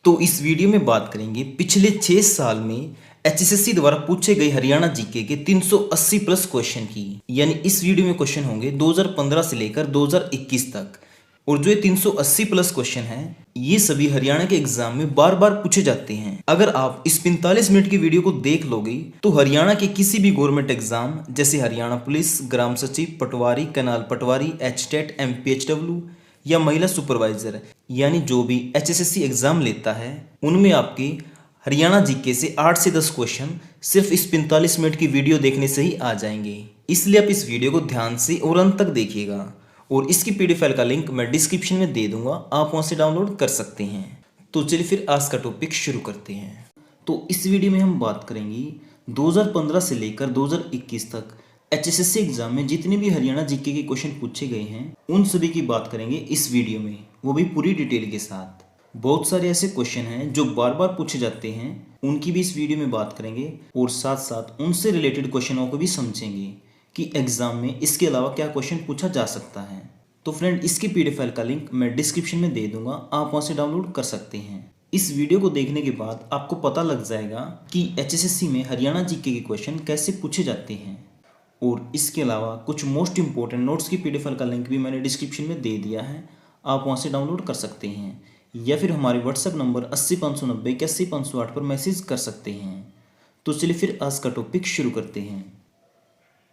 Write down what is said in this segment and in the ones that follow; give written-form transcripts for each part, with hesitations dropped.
तो इस वीडियो में बात करेंगे पिछले 6 साल में एचएसएससी द्वारा पूछे गए हरियाणा जीके के 380 प्लस क्वेश्चन की। यानी इस वीडियो में क्वेश्चन होंगे 2015 से लेकर 2021 तक। और जो ये 380 प्लस क्वेश्चन हैं, ये सभी हरियाणा के एग्जाम में बार बार पूछे जाते हैं। अगर आप इस 45 मिनट की वीडियो को देख लोगे तो हरियाणा के किसी भी गवर्नमेंट एग्जाम जैसे हरियाणा पुलिस, ग्राम सचिव, पटवारी, कैनाल पटवारी, एचटेट, एमपीएचडब्ल्यू या महिला सुपरवाइजर, यानी जो भी एचएसएससी एग्जाम लेता है, उनमें आपके हरियाणा जीके से 8 से 10 क्वेश्चन सिर्फ इस 45 मिनट की वीडियो देखने से ही आ जाएंगे। इसलिए आप इस वीडियो को ध्यान से और अंत तक देखिएगा। और इसकी पीडीएफ फाइल का लिंक मैं डिस्क्रिप्शन में दे दूंगा, आप वहां से डाउनलोड कर सकते हैं। तो चलिए फिर आज का टॉपिक शुरू करते हैं। तो इस वीडियो में हम बात करेंगे 2015 से लेकर 2021 तक एचएसएससी एग्जाम में जितने भी हरियाणा जीके के क्वेश्चन पूछे गए हैं, उन सभी की बात करेंगे इस वीडियो में, वो भी पूरी डिटेल के साथ। बहुत सारे ऐसे क्वेश्चन हैं जो बार बार पूछे जाते हैं, उनकी भी इस वीडियो में बात करेंगे और साथ साथ उनसे रिलेटेड क्वेश्चनों को भी समझेंगे कि एग्जाम में इसके अलावा क्या क्वेश्चन पूछा जा सकता है। तो फ्रेंड, इसकी पीडीएफ फाइल का लिंक मैं डिस्क्रिप्शन में दे दूंगा, आप वहां से डाउनलोड कर सकते हैं। इस वीडियो को देखने के बाद आपको पता लग जाएगा कि एचएसएससी में हरियाणा जीके के क्वेश्चन कैसे पूछे जाते हैं। और इसके अलावा कुछ मोस्ट इंपॉर्टेंट नोट्स की पीडीएफ फाइल का लिंक भी मैंने डिस्क्रिप्शन में दे दिया है, आप वहां से डाउनलोड कर सकते हैं या फिर हमारे व्हाट्सएप नंबर 80 590 81 508 पर मैसेज कर सकते हैं। तो चलिए फिर आज का टॉपिक शुरू करते हैं।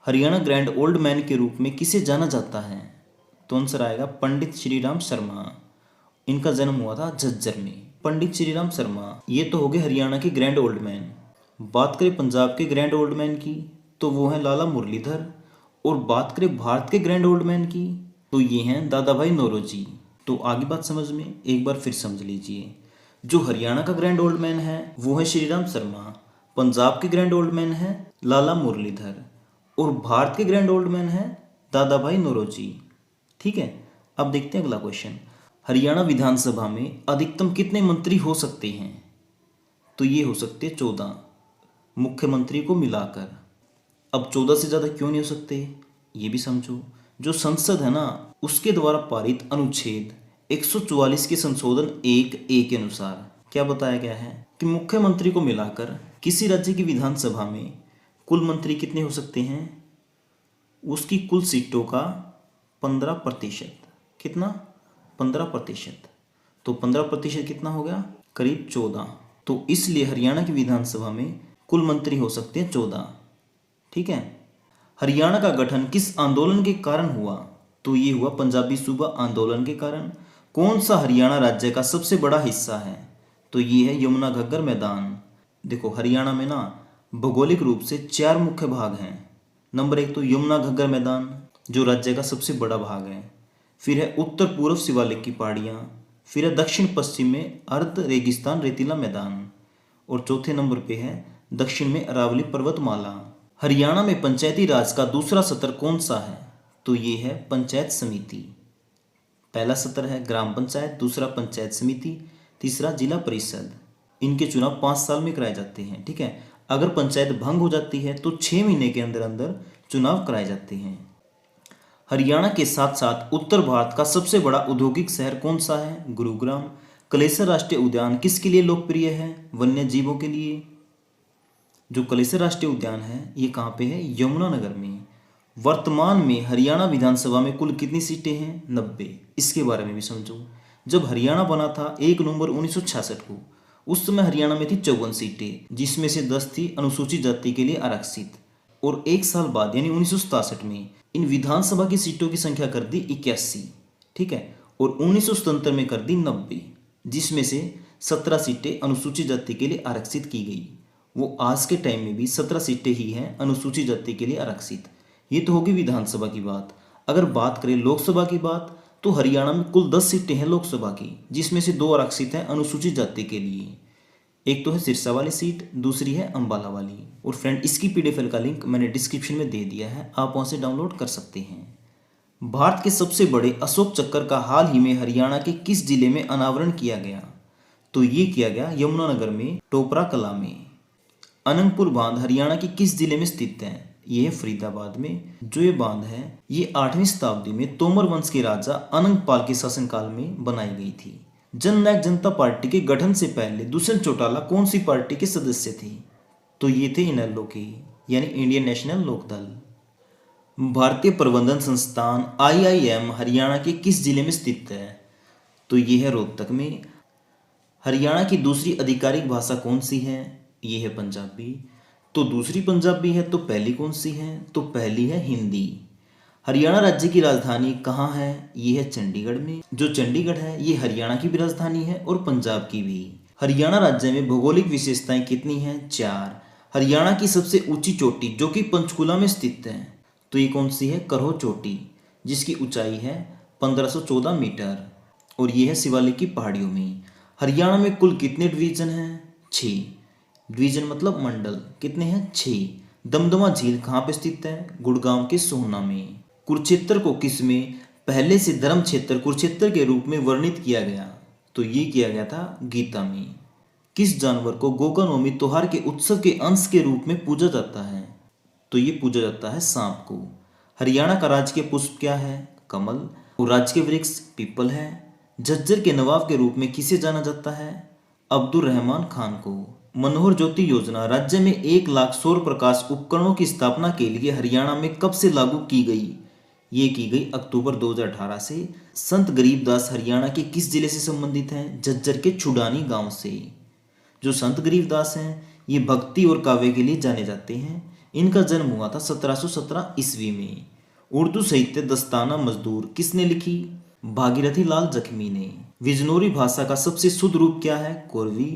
हरियाणा ग्रैंड ओल्ड मैन के रूप में किसे जाना जाता है? तो आंसर आएगा पंडित श्रीराम शर्मा। इनका जन्म हुआ था झज्जर में। पंडित श्रीराम शर्मा, ये तो हो गए हरियाणा के ग्रैंड ओल्ड मैन। बात करें पंजाब के ग्रैंड ओल्ड मैन की तो वो है लाला मुरलीधर। और बात करें भारत के ग्रैंड ओल्ड मैन की तो ये हैं दादा भाई नौरोजी। तो आगे बात समझ में एक बार फिर समझ लीजिए। जो हरियाणा का ग्रैंड ओल्ड मैन है वो है श्रीराम शर्मा, पंजाब के ग्रैंड ओल्ड मैन है लाला मुरलीधर और भारत के ग्रैंड ओल्ड मैन है दादा भाई नौरोजी। ठीक है, अब देखते हैं अगला क्वेश्चन। हरियाणा विधानसभा में अधिकतम कितने मंत्री हो सकते हैं? तो ये हो सकते 14 मुख्यमंत्री को मिलाकर। अब 14 से ज़्यादा क्यों नहीं हो सकते, ये भी समझो। जो संसद है ना, उसके द्वारा पारित अनुच्छेद 144 के संशोधन 1(a) के अनुसार क्या बताया गया है कि मुख्यमंत्री को मिलाकर किसी राज्य की विधानसभा में कुल मंत्री कितने हो सकते हैं? उसकी कुल सीटों का 15%। कितना? 15%। तो 15% कितना हो गया? करीब 14। तो इसलिए हरियाणा की विधानसभा में कुल मंत्री हो सकते हैं 14। ठीक है। हरियाणा का गठन किस आंदोलन के कारण हुआ? तो ये हुआ पंजाबी सूबा आंदोलन के कारण। कौन सा हरियाणा राज्य का सबसे बड़ा हिस्सा है? तो ये है यमुना घग्गर मैदान। देखो, हरियाणा में ना भौगोलिक रूप से 4 मुख्य भाग हैं। नंबर 1 तो यमुना घग्गर मैदान, जो राज्य का सबसे बड़ा भाग है। फिर है उत्तर पूर्व शिवालिक की पहाड़ियाँ। फिर है दक्षिण पश्चिम में अर्ध रेगिस्तान रेतीला मैदान। और चौथे नंबर पे है दक्षिण में अरावली पर्वतमाला। हरियाणा में पंचायती राज का दूसरा सत्र कौन सा है? तो ये है पंचायत समिति। पहला सत्र है ग्राम पंचायत, दूसरा पंचायत समिति, तीसरा जिला परिषद। इनके चुनाव 5 साल में कराए जाते हैं। ठीक है, अगर पंचायत भंग हो जाती है तो 6 महीने के अंदर अंदर चुनाव कराए जाते हैं। हरियाणा के साथ साथ उत्तर भारत का सबसे बड़ा औद्योगिक शहर कौन सा है? गुरुग्राम। कलेसर राष्ट्रीय उद्यान किसके लिए लोकप्रिय है? वन्य जीवों के लिए। जो कलेसर राष्ट्रीय उद्यान है ये कहाँ पे है? यमुनानगर में। वर्तमान में हरियाणा विधानसभा में कुल कितनी सीटें हैं? 90। इसके बारे में भी समझो। जब हरियाणा बना था 1 नवंबर 1966 को, उस समय हरियाणा में थी 54 सीटें, जिसमें से 10 थी अनुसूचित जाति के लिए आरक्षित। और 1 साल बाद यानी 1967 में इन विधानसभा की सीटों की संख्या कर दी 81। ठीक है, और 1977 में कर दी 90, जिसमें से 17 सीटें अनुसूचित जाति के लिए आरक्षित की गई। वो आज के टाइम में भी 17 सीटें ही हैं अनुसूचित जाति के लिए आरक्षित। ये तो होगी विधानसभा की बात। अगर बात करें लोकसभा की बात तो हरियाणा में कुल 10 सीटें हैं लोकसभा की, जिसमें से 2 आरक्षित हैं अनुसूचित जाति के लिए। एक तो है सिरसा वाली सीट, दूसरी है अंबाला वाली। और फ्रेंड, इसकी पीडीएफ फाइल का लिंक मैंने डिस्क्रिप्शन में दे दिया है, आप वहां से डाउनलोड कर सकते हैं। भारत के सबसे बड़े अशोक चक्कर का हाल ही में हरियाणा के किस जिले में अनावरण किया गया? तो ये किया गया यमुनानगर में टोपरा कला में। अनंगपुर बांध हरियाणा के किस जिले में स्थित है? ये है फरीदाबाद में। जो ये बांध है ये 8वीं शताब्दी में तोमर वंश के राजा अनंगपाल के शासनकाल में बनाई गई थी। जननायक जनता पार्टी के गठन से पहले दुष्यंत चौटाला कौन सी पार्टी के सदस्य थे? तो ये थे इनेलो के, यानी इंडियन नेशनल लोकदल। भारतीय प्रबंधन संस्थान IIM हरियाणा के किस जिले में स्थित है? तो ये है रोहतक में। हरियाणा की दूसरी आधिकारिक भाषा कौन सी है? ये है पंजाबी। तो दूसरी पंजाबी है, तो पहली कौन सी है? तो पहली है हिंदी। हरियाणा राज्य की राजधानी कहाँ है? ये है चंडीगढ़ में। जो चंडीगढ़ है ये हरियाणा की भी राजधानी है और पंजाब की भी। हरियाणा राज्य में भौगोलिक विशेषताएं कितनी हैं? 4। हरियाणा की सबसे ऊंची चोटी जो कि पंचकुला में स्थित है, तो ये कौन सी है? करहो चोटी, जिसकी ऊंचाई है 1514 मीटर और ये है शिवालिक की पहाड़ियों में। हरियाणा में कुल कितने डिवीजन हैं? 6। डिवीजन मतलब मंडल कितने हैं? 6। दमदमा झील कहाँ पे स्थित है? गुड़गांव के सोहना में। कुरुक्षेत्र को किस में पहले से धर्म क्षेत्र कुरुक्षेत्र के रूप में वर्णित किया गया? तो ये किया गया था गीता में। किस जानवर को गोकानोमी त्योहार के उत्सव के अंश के रूप में पूजा जाता है? तो ये पूजा जाता है सांप को। हरियाणा का राजकीय पुष्प क्या है? कमल। और राजकीय वृक्ष पीपल है। झज्जर के नवाब के रूप में किसे जाना जाता है? अब्दुल रहमान खान को। मनोहर ज्योति योजना राज्य में 1 लाख सौर प्रकाश उपकरणों की स्थापना के लिए हरियाणा में कब से लागू की गई? ये की गई अक्टूबर 2018 से। संत गरीबदास हरियाणा के किस जिले से संबंधित हैं? झज्जर के छुडानी गांव से। जो संत गरीबदास हैं ये भक्ति और काव्य के लिए जाने जाते हैं। इनका जन्म हुआ था 1717 ईस्वी में। उर्दू साहित्य दस्ताना मजदूर किसने लिखी? भागीरथी लाल जख्मी ने। विजनोरी भाषा का सबसे शुद्ध रूप क्या है? कोरवी।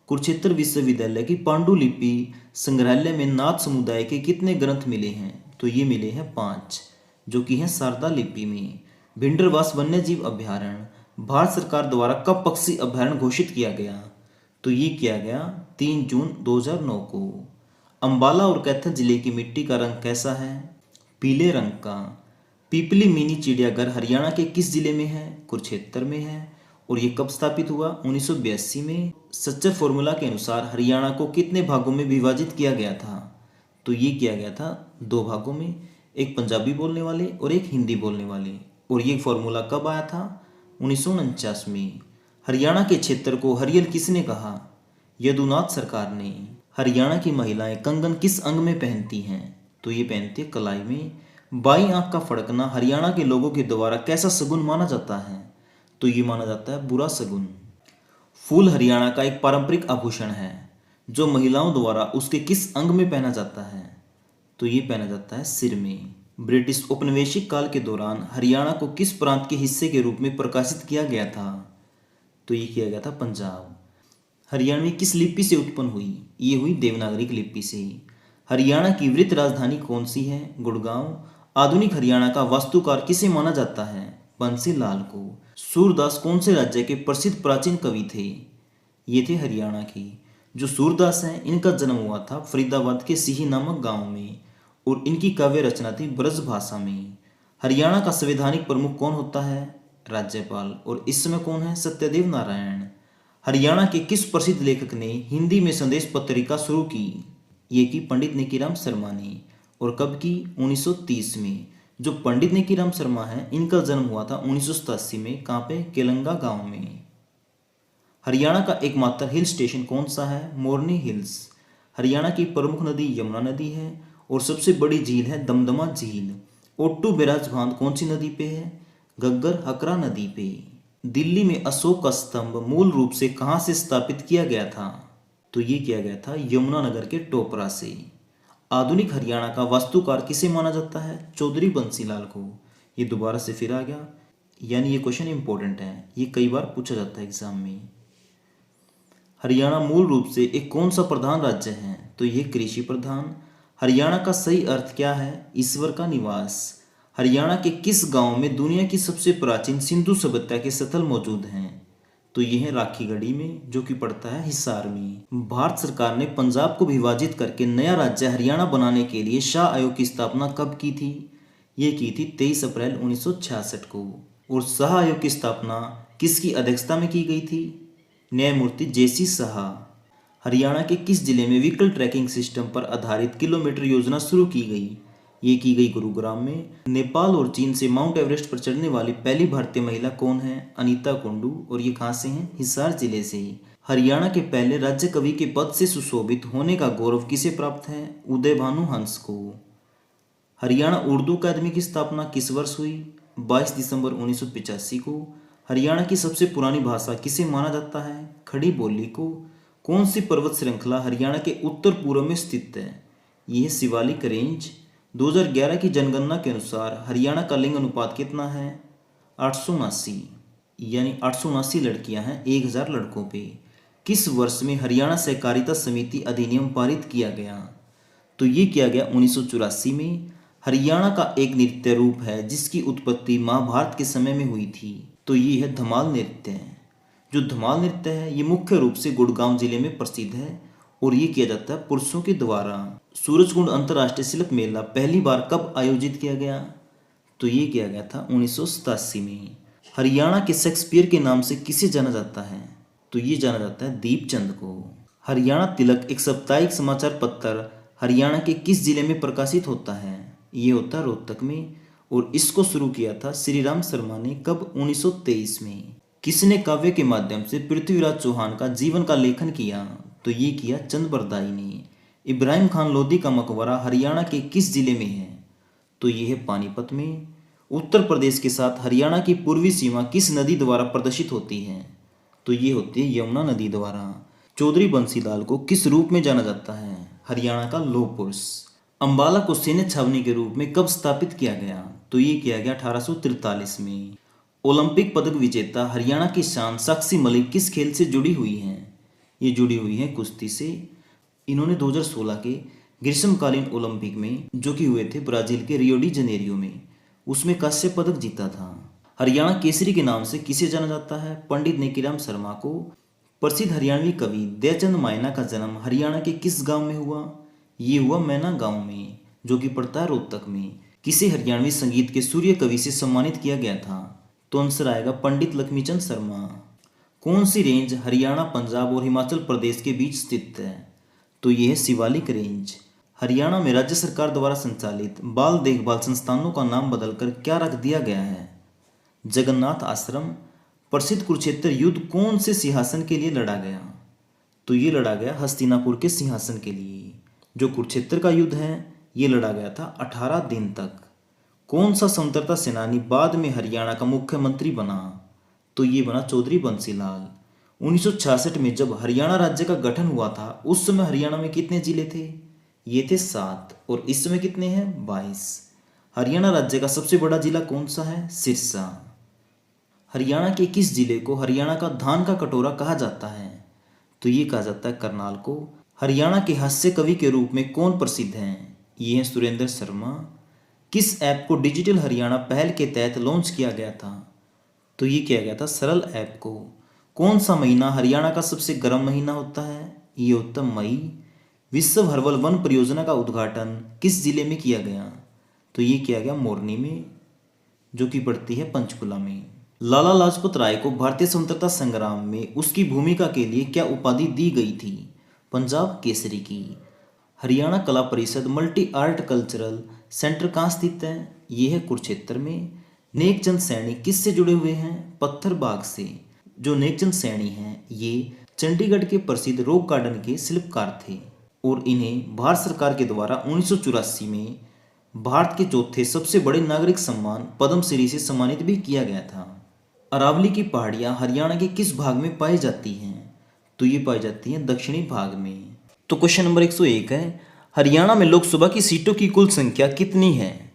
कुरुक्षेत्र विश्वविद्यालय की पांडुलिपि संग्रहालय में नाथ समुदाय के कितने ग्रंथ मिले हैं? तो ये मिले हैं 5, जो कि हैं शारदा लिपि में। भिंडरवास वन्यजीव अभ्यारण्य भारत सरकार द्वारा कब पक्षी अभ्यारण्य घोषित किया गया? तो ये किया गया 3 जून 2009 को। अंबाला और कैथल जिले की मिट्टी का रंग कैसा है? पीले रंग का। पीपली मिनी चिड़ियाघर हरियाणा के किस जिले में है? कुरुक्षेत्र में है। और ये कब स्थापित हुआ? 1982 में। सच्चर फॉर्मूला के अनुसार हरियाणा को कितने भागों में विभाजित किया गया था? तो ये किया गया था 2 भागों में, एक पंजाबी बोलने वाले और एक हिंदी बोलने वाले। और ये फॉर्मूला कब आया था? 1949 में। हरियाणा के क्षेत्र को हरियल किसने कहा? यदुनाथ सरकार ने। हरियाणा की महिलाएं कंगन किस अंग में पहनती हैं? तो ये पहनती है कलाई में। बाईं आंख का फड़कना हरियाणा के लोगों के द्वारा कैसा शगुन माना जाता है? तो ये माना जाता है बुरा शगुन। फूल हरियाणा का एक पारंपरिक आभूषण है जो महिलाओं द्वारा उसके किस अंग में पहना जाता है? तो ये पहना जाता है सिर में। ब्रिटिश औपनिवेशिक काल के दौरान हरियाणा को किस प्रांत के हिस्से के रूप में प्रकाशित किया गया था? तो ये किया गया था पंजाब। हरियाणवी किस लिपि से उत्पन्न हुई? ये हुई देवनागरी लिपि से। हरियाणा की वृत्त राजधानी कौन सी है? गुड़गांव। आधुनिक हरियाणा का वास्तुकार किसे माना जाता है? बंसीलाल को। सूरदास कौन से राज्य के प्रसिद्ध प्राचीन कवि थे? ये थे हरियाणा के। जो सूरदास हैं इनका जन्म हुआ था फरीदाबाद के सिही नामक गांव में और इनकी काव्य रचना थी ब्रज भाषा में। हरियाणा का संवैधानिक प्रमुख कौन होता है? राज्यपाल। और इस समय कौन है? सत्यदेव नारायण। हरियाणा के किस प्रसिद्ध लेखक ने हिंदी में संदेश पत्रिका शुरू की? ये की पंडित नेकीराम शर्मा ने। और कब की? 1930 में। जो पंडित नेकीराम शर्मा हैं इनका जन्म हुआ था 1987 में। कहाँ पे? केलंगा गांव में। हरियाणा का एकमात्र हिल स्टेशन कौन सा है? मोरनी हिल्स। हरियाणा की प्रमुख नदी यमुना नदी है और सबसे बड़ी झील है दमदमा झील। ओट्टू बैराज बांध कौन सी नदी पे है? घग्गर हकरा नदी पे। दिल्ली में अशोक का स्तंभ मूल रूप से कहाँ से स्थापित किया गया था? तो ये किया गया था यमुनानगर के टोपरा से। आधुनिक हरियाणा का वास्तुकार किसे माना जाता है? चौधरी बंसीलाल को। ये दोबारा से फिर आ गया, यानी ये क्वेश्चन इंपॉर्टेंट है, ये कई बार पूछा जाता है एग्जाम में। हरियाणा मूल रूप से एक कौन सा प्रधान राज्य है? तो ये कृषि प्रधान। हरियाणा का सही अर्थ क्या है? ईश्वर का निवास। हरियाणा के किस गांव में दुनिया की सबसे प्राचीन सिंधु सभ्यता के स्थल मौजूद हैं? तो ये है राखीगढ़ी में, जो कि पड़ता है हिसार में। भारत सरकार ने पंजाब को विभाजित करके नया राज्य हरियाणा बनाने के लिए शाह आयोग की स्थापना कब की थी? ये की थी 23 अप्रैल 1966 को। और शाह आयोग की स्थापना किसकी अध्यक्षता में की गई थी? न्यायमूर्ति JC शाह। हरियाणा के किस जिले में व्हीकल ट्रैकिंग सिस्टम पर आधारित किलोमीटर योजना शुरू की गई? ये की गई गुरुग्राम में। नेपाल और चीन से माउंट एवरेस्ट पर चढ़ने वाली पहली भारतीय महिला कौन है? अनीता कुंडू। और ये कहाँ से हैं? हिसार जिले से ही। हरियाणा के पहले राज्य कवि के पद से सुशोभित होने का गौरव किसे प्राप्त है? उदय भानु हंस को। हरियाणा उर्दू अकादमी की स्थापना किस वर्ष हुई? 22 दिसंबर 1985 को। हरियाणा की सबसे पुरानी भाषा किसे माना जाता है? खड़ी बोली को। कौन सी पर्वत श्रृंखला हरियाणा के उत्तर पूर्व में स्थित है? यह है शिवालिक रेंज। 2011 की जनगणना के अनुसार हरियाणा का लिंग अनुपात कितना है? 879, यानी 879 लड़कियां हैं 1000 लड़कों पे। किस वर्ष में हरियाणा सहकारिता समिति अधिनियम पारित किया गया? तो ये किया गया 1984 में। हरियाणा का एक नृत्य रूप है जिसकी उत्पत्ति महाभारत के समय में हुई थी। तो ये है धमाल नृत्य। जो धमाल नृत्य है ये मुख्य रूप से गुड़गांव जिले में प्रसिद्ध है और ये किया जाता है पुरुषों के द्वारा। सूरजकुंड अंतर्राष्ट्रीय शिल्प मेला पहली बार कब आयोजित किया गया? तो ये किया गया था 1987 में। हरियाणा के शेक्सपियर के नाम से किसे जाना जाता है? तो ये जाना जाता है दीपचंद को। हरियाणा तिलक एक साप्ताहिक समाचार पत्र हरियाणा के किस जिले में प्रकाशित होता है? ये होता है रोहतक में। और इसको शुरू किया था श्री राम शर्मा ने। कब? 1923 में। किसने काव्य के माध्यम से पृथ्वीराज चौहान का जीवन का लेखन किया? तो ये किया चंद बरदाई ने। इब्राहिम खान लोधी का मकबरा हरियाणा के किस जिले में है? तो ये है पानीपत में। उत्तर प्रदेश के साथ हरियाणा की पूर्वी सीमा किस नदी द्वारा प्रदर्शित होती है? तो ये होती है यमुना नदी द्वारा। चौधरी बंसीलाल को किस रूप में जाना जाता है? हरियाणा का लौह पुरुष। अंबाला को सैन्य छावनी के रूप में कब स्थापित किया गया? तो ये किया गया 1843 में। ओलंपिक पदक विजेता हरियाणा की शान साक्षी मलिक किस खेल से जुड़ी हुई हैं? ये जुड़ी हुई हैं कुश्ती से। इन्होंने 2016 के ग्रीष्मकालीन ओलंपिक में जो कि हुए थे ब्राजील के रियो डी जनेरियो में, उसमें कांस्य पदक जीता था। हरियाणा केसरी के नाम से किसे जाना जाता है? पंडित नेकीराम शर्मा को। प्रसिद्ध हरियाणवी कवि दयाचंद मायना का जन्म हरियाणा के किस गांव में हुआ? ये हुआ मैना गांव में, जो कि पड़ता है रोहतक में। किसे हरियाणवी संगीत के सूर्य कवि से सम्मानित किया गया था? तो आंसर आएगा पंडित लक्ष्मीचंद शर्मा। कौन सी रेंज हरियाणा, पंजाब और हिमाचल प्रदेश के बीच स्थित है? तो यह है शिवालिक रेंज। हरियाणा में राज्य सरकार द्वारा संचालित बाल देखभाल संस्थानों का नाम बदलकर क्या रख दिया गया है? जगन्नाथ आश्रम। प्रसिद्ध कुरुक्षेत्र युद्ध कौन से सिंहासन के लिए लड़ा गया? तो ये लड़ा गया हस्तिनापुर के सिंहासन के लिए। जो कुरुक्षेत्र का युद्ध है ये लड़ा गया था 18 दिन तक। कौन सा स्वतंत्रता सेनानी बाद में हरियाणा का मुख्यमंत्री बना? तो ये बना चौधरी बंसीलाल। 1966 में जब हरियाणा राज्य का गठन हुआ था उस समय हरियाणा में कितने जिले थे? ये थे 7। और इस समय कितने हैं? 22। हरियाणा राज्य का सबसे बड़ा जिला कौन सा है? सिरसा। हरियाणा के किस जिले को हरियाणा का धान का कटोरा कहा जाता है? तो ये कहा जाता है करनाल को। हरियाणा के हास्य कवि के रूप में कौन प्रसिद्ध हैं? ये हैं सुरेंद्र शर्मा। किस ऐप को डिजिटल हरियाणा पहल के तहत लॉन्च किया गया था? तो ये किया गया था सरल ऐप को। कौन सा महीना हरियाणा का सबसे गर्म महीना होता है? ये होता मई। विश्व हर्बल वन परियोजना का उद्घाटन किस जिले में किया गया? तो ये किया गया मोरनी में, जो कि पड़ती है पंचकुला में। लाला लाजपत राय को भारतीय स्वतंत्रता संग्राम में उसकी भूमिका के लिए क्या उपाधि दी गई थी? पंजाब केसरी की। हरियाणा कला परिषद मल्टी आर्ट कल्चरल सेंटर कहाँ स्थित है? ये है कुरुक्षेत्र में। नेकचंद सैनी किससे जुड़े हुए हैं? पत्थर बाग से। जो नेकचंद सैनी हैं ये चंडीगढ़ के प्रसिद्ध रॉक गार्डन के शिल्पकार थे और इन्हें भारत सरकार के द्वारा 1984 में भारत के चौथे सबसे बड़े नागरिक सम्मान पद्मश्री से सम्मानित भी किया गया था। अरावली की पहाड़ियाँ हरियाणा के किस भाग में पाई जाती हैं? तो ये पाई जाती हैं दक्षिणी भाग में। तो क्वेश्चन नंबर 101 है, हरियाणा में लोकसभा की सीटों की कुल संख्या कितनी है?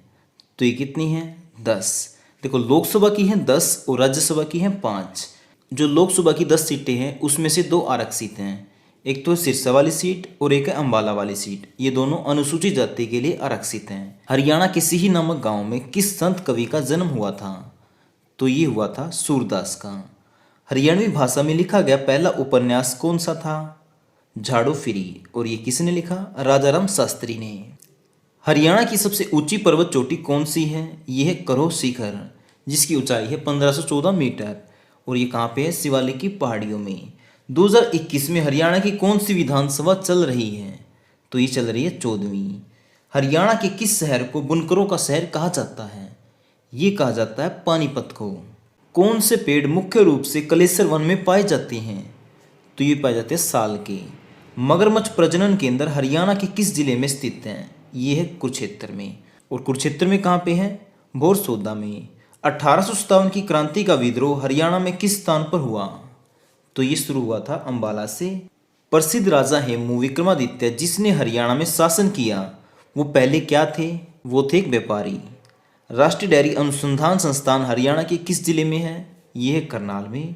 तो ये कितनी है? 10। देखो लोकसभा की है 10 और राज्यसभा की है 5। जो लोकसभा की 10 सीटें हैं उसमें से 2 आरक्षित हैं। एक तो सिरसा वाली सीट और एक है अंबाला वाली सीट। ये दोनों अनुसूचित जाति के लिए आरक्षित हैं। हरियाणा के सिही नामक गांव में किस संत कवि का जन्म हुआ था? तो ये हुआ था सूरदास का। हरियाणवी भाषा में लिखा गया पहला उपन्यास कौन सा था? झाड़ू फिरी। और ये किसने लिखा? राजाराम शास्त्री ने। हरियाणा की सबसे ऊंची पर्वत चोटी कौन सी है? ये है करोह शिखर, जिसकी ऊंचाई है 1514 मीटर और ये कहाँ पे है? शिवालिक की पहाड़ियों में। 2021 में हरियाणा की कौन सी विधानसभा चल रही है? तो ये चल रही है 14वीं। हरियाणा के किस शहर को बुनकरों का शहर कहा जाता है? ये कहा जाता है पानीपत को। कौन से पेड़ मुख्य रूप से कलेसर वन में पाए जाते हैं? तो ये पाए जाते हैं साल के। मगरमच्छ प्रजनन केंद्र हरियाणा के किस जिले में स्थित है? ये है कुरुक्षेत्र में। और कुरुक्षेत्र में कहाँ पे है? बोरसोदा में। 1857 की क्रांति का विद्रोह हरियाणा में किस स्थान पर हुआ? तो ये शुरू हुआ था अंबाला से। प्रसिद्ध राजा हेमू विक्रमादित्य जिसने हरियाणा में शासन किया वो पहले क्या थे? वो थे एक व्यापारी। राष्ट्रीय डेयरी अनुसंधान संस्थान हरियाणा के किस जिले में है? ये है करनाल में।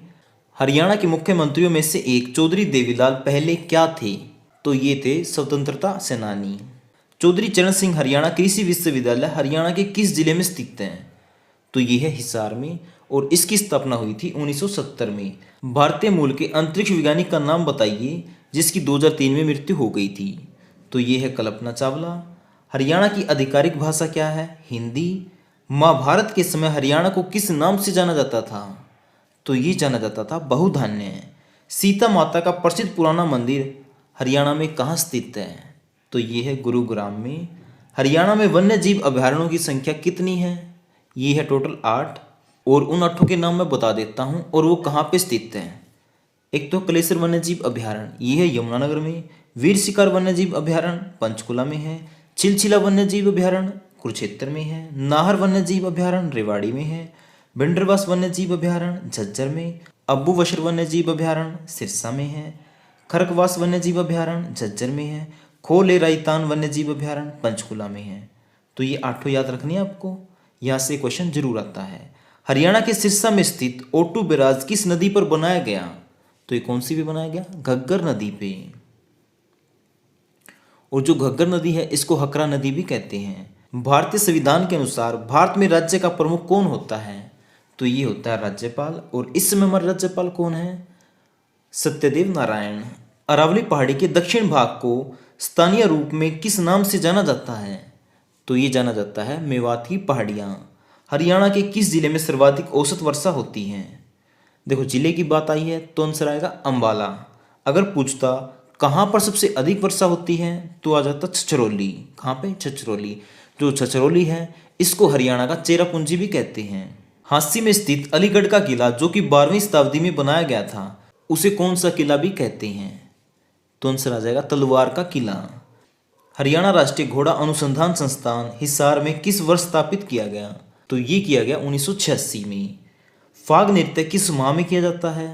हरियाणा के मुख्यमंत्रियों में से एक चौधरी देवीलाल पहले क्या थे? तो ये थे स्वतंत्रता सेनानी। चौधरी चरण सिंह हरियाणा कृषि विश्वविद्यालय हरियाणा के किस जिले में स्थित है? तो ये है हिसार में। और इसकी स्थापना हुई थी 1970 में। भारतीय मूल के अंतरिक्ष वैज्ञानिक का नाम बताइए जिसकी 2003 में मृत्यु हो गई थी। तो ये है कल्पना चावला। हरियाणा की आधिकारिक भाषा क्या है? हिंदी। महाभारत के समय हरियाणा को किस नाम से जाना जाता था? तो ये जाना जाता था बहुधान्य। सीता माता का प्रसिद्ध पुराना मंदिर हरियाणा में कहाँ स्थित है? तो ये है गुरुग्राम में। हरियाणा में वन्य जीव अभयारण्यों की संख्या कितनी है? ये है टोटल 8। और उन 8 के नाम मैं बता देता हूँ और वो कहाँ पे स्थित है। एक तो कलेसर वन्य जीव अभयारण्य ये है यमुनानगर में। वीर शिकार वन्य जीव अभयारण्य पंचकुला में है। चिलचिला वन्य जीव अभयारण्य कुरुक्षेत्र में है। नाहर वन्य जीव अभयारण्य रेवाड़ी में है। भिंडरवास वन्य जीव अभयारण्य झज्जर में। अब्बू वशर वन्य जीव अभयारण्य सिरसा में है। खरकवास वन्य जीव अभयारण्य झज्जर में है। खोले रायतान वन्य जीव अभयारण्य पंचकुला में है। तो ये 8 याद रखनी है आपको। यहाँ से क्वेश्चन जरूर आता है। हरियाणा के सिरसा में स्थित ओटू बैराज किस नदी पर बनाया गया? तो ये कौन सी भी बनाया गया? घग्गर नदी पे। और जो घग्गर नदी है इसको हकरा नदी भी कहते हैं। भारतीय संविधान के अनुसार भारत में राज्य का प्रमुख कौन होता है? तो ये होता है राज्यपाल। और इस समय हमारे राज्यपाल कौन है? सत्यदेव नारायण। अरावली पहाड़ी के दक्षिण भाग को स्थानीय रूप में किस नाम से जाना जाता है? तो ये जाना जाता है मेवात की पहाड़ियाँ। हरियाणा के किस जिले में सर्वाधिक औसत वर्षा होती है? देखो जिले की बात आई है तो आंसर आएगा अंबाला। अगर पूछता कहाँ पर सबसे अधिक वर्षा होती है तो आ जाता छछरौली। कहाँ पे? छछरौली। जो छछरौली है इसको हरियाणा का चेरापूंजी भी कहते हैं। हांसी में स्थित अलीगढ़ का किला जो कि 12वीं शताब्दी में बनाया गया था उसे कौन सा किला भी कहते हैं? तो आंसर आ जाएगा तलवार का किला। हरियाणा राष्ट्रीय घोड़ा अनुसंधान संस्थान हिसार में किस वर्ष स्थापित किया गया? तो ये किया गया 1986 में। फाग नृत्य किस माह में किया जाता है?